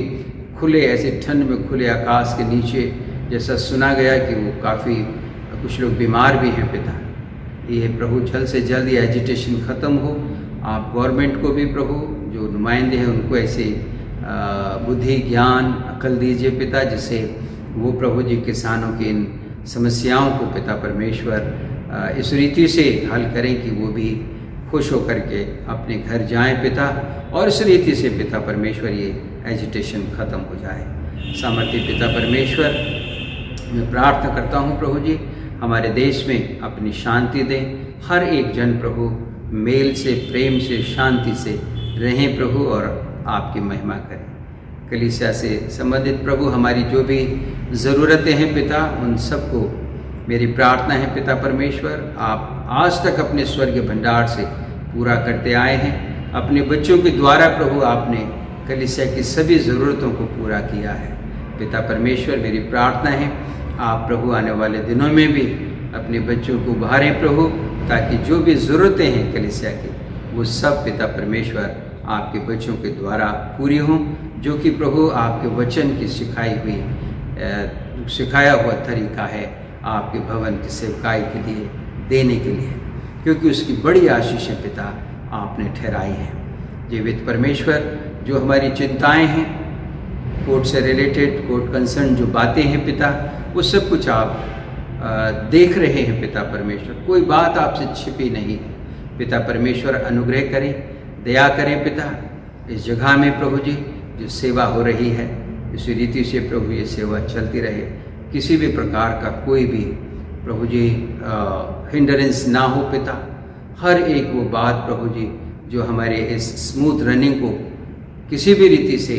खुले, ऐसे ठंड में खुले आकाश के नीचे, जैसा सुना गया कि वो काफ़ी कुछ लोग बीमार भी हैं पिता, ये प्रभु जल्द से जल्द ये एजिटेशन ख़त्म हो। आप गवर्नमेंट को भी प्रभु जो नुमाइंदे हैं उनको ऐसे बुद्धि, ज्ञान, अक्ल दीजिए पिता, जिससे वो प्रभु जी किसानों की इन समस्याओं को पिता परमेश्वर इस रीति से हल करें कि वो भी खुश होकर के अपने घर जाएं पिता, और इस रीति से पिता परमेश्वर ये एजिटेशन ख़त्म हो जाए। सामर्थ्य पिता परमेश्वर, मैं प्रार्थना करता हूँ प्रभु जी, हमारे देश में अपनी शांति दें। हर एक जन प्रभु मेल से, प्रेम से, शांति से रहें प्रभु, और आपकी महिमा करें। कलीसिया से संबंधित प्रभु हमारी जो भी ज़रूरतें हैं पिता, उन सबको मेरी प्रार्थना है पिता परमेश्वर, आप आज तक अपने स्वर्गीय भंडार से पूरा करते आए हैं। अपने बच्चों के द्वारा प्रभु आपने कलीसिया की सभी ज़रूरतों को पूरा किया है। पिता परमेश्वर, मेरी प्रार्थना है आप प्रभु आने वाले दिनों में भी अपने बच्चों को उभारें प्रभु, ताकि जो भी ज़रूरतें हैं कलीसिया की, वो सब पिता परमेश्वर आपके बच्चों के द्वारा पूरी हों, जो कि प्रभु आपके वचन की सिखाया हुआ तरीका है आपके भवन की सेवकाई के लिए, देने के लिए, क्योंकि उसकी बड़ी आशीषें पिता आपने ठहराई हैं। जीवित परमेश्वर, जो हमारी चिंताएं हैं, कोर्ट से रिलेटेड, कोर्ट कंसर्न जो बातें हैं पिता, वो सब कुछ आप देख रहे हैं पिता परमेश्वर, कोई बात आपसे छिपी नहीं। पिता परमेश्वर अनुग्रह करें, दया करें पिता, इस जगह में प्रभु जी जो सेवा हो रही है, इसी रीति से प्रभु ये सेवा चलती रहे, किसी भी प्रकार का कोई भी प्रभु जी हिंडरेंस ना हो पिता। हर एक वो बात प्रभु जी जो हमारे इस स्मूथ रनिंग को किसी भी रीति से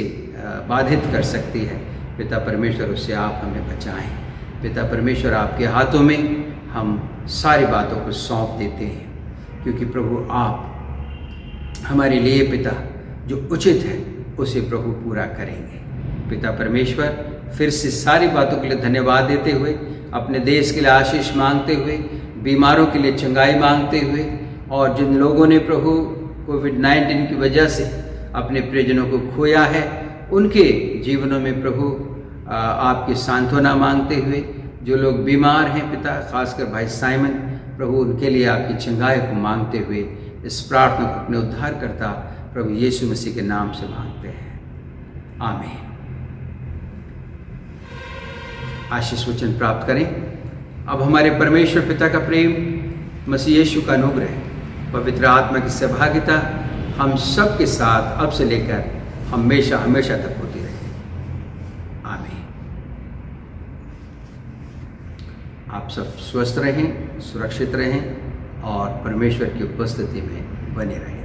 बाधित कर सकती है, पिता परमेश्वर उससे आप हमें बचाएं। पिता परमेश्वर, आपके हाथों में हम सारी बातों को सौंप देते हैं, क्योंकि प्रभु आप हमारे लिए पिता जो उचित है उसे प्रभु पूरा करेंगे। पिता परमेश्वर, फिर से सारी बातों के लिए धन्यवाद देते हुए, अपने देश के लिए आशीष मांगते हुए, बीमारों के लिए चंगाई मांगते हुए, और जिन लोगों ने प्रभु कोविड-19 की वजह से अपने प्रियजनों को खोया है, उनके जीवनों में प्रभु आपकी सांत्वना मांगते हुए, जो लोग बीमार हैं पिता, खासकर भाई साइमन, प्रभु उनके लिए आपकी चंगाई को मांगते हुए इस प्रार्थना को अपने उद्धारकर्ता प्रभु यीशु मसीह के नाम से मांगते हैं, आमीन। आशीष वचन प्राप्त करें। अब हमारे परमेश्वर पिता का प्रेम, मसीह यीशु का अनुग्रह, पवित्र आत्मा की सहभागिता हम सब के साथ अब से लेकर हमेशा हमेशा तक होती रहे, आमीन। आप सब स्वस्थ रहें, सुरक्षित रहें और परमेश्वर की उपस्थिति में बने रहें।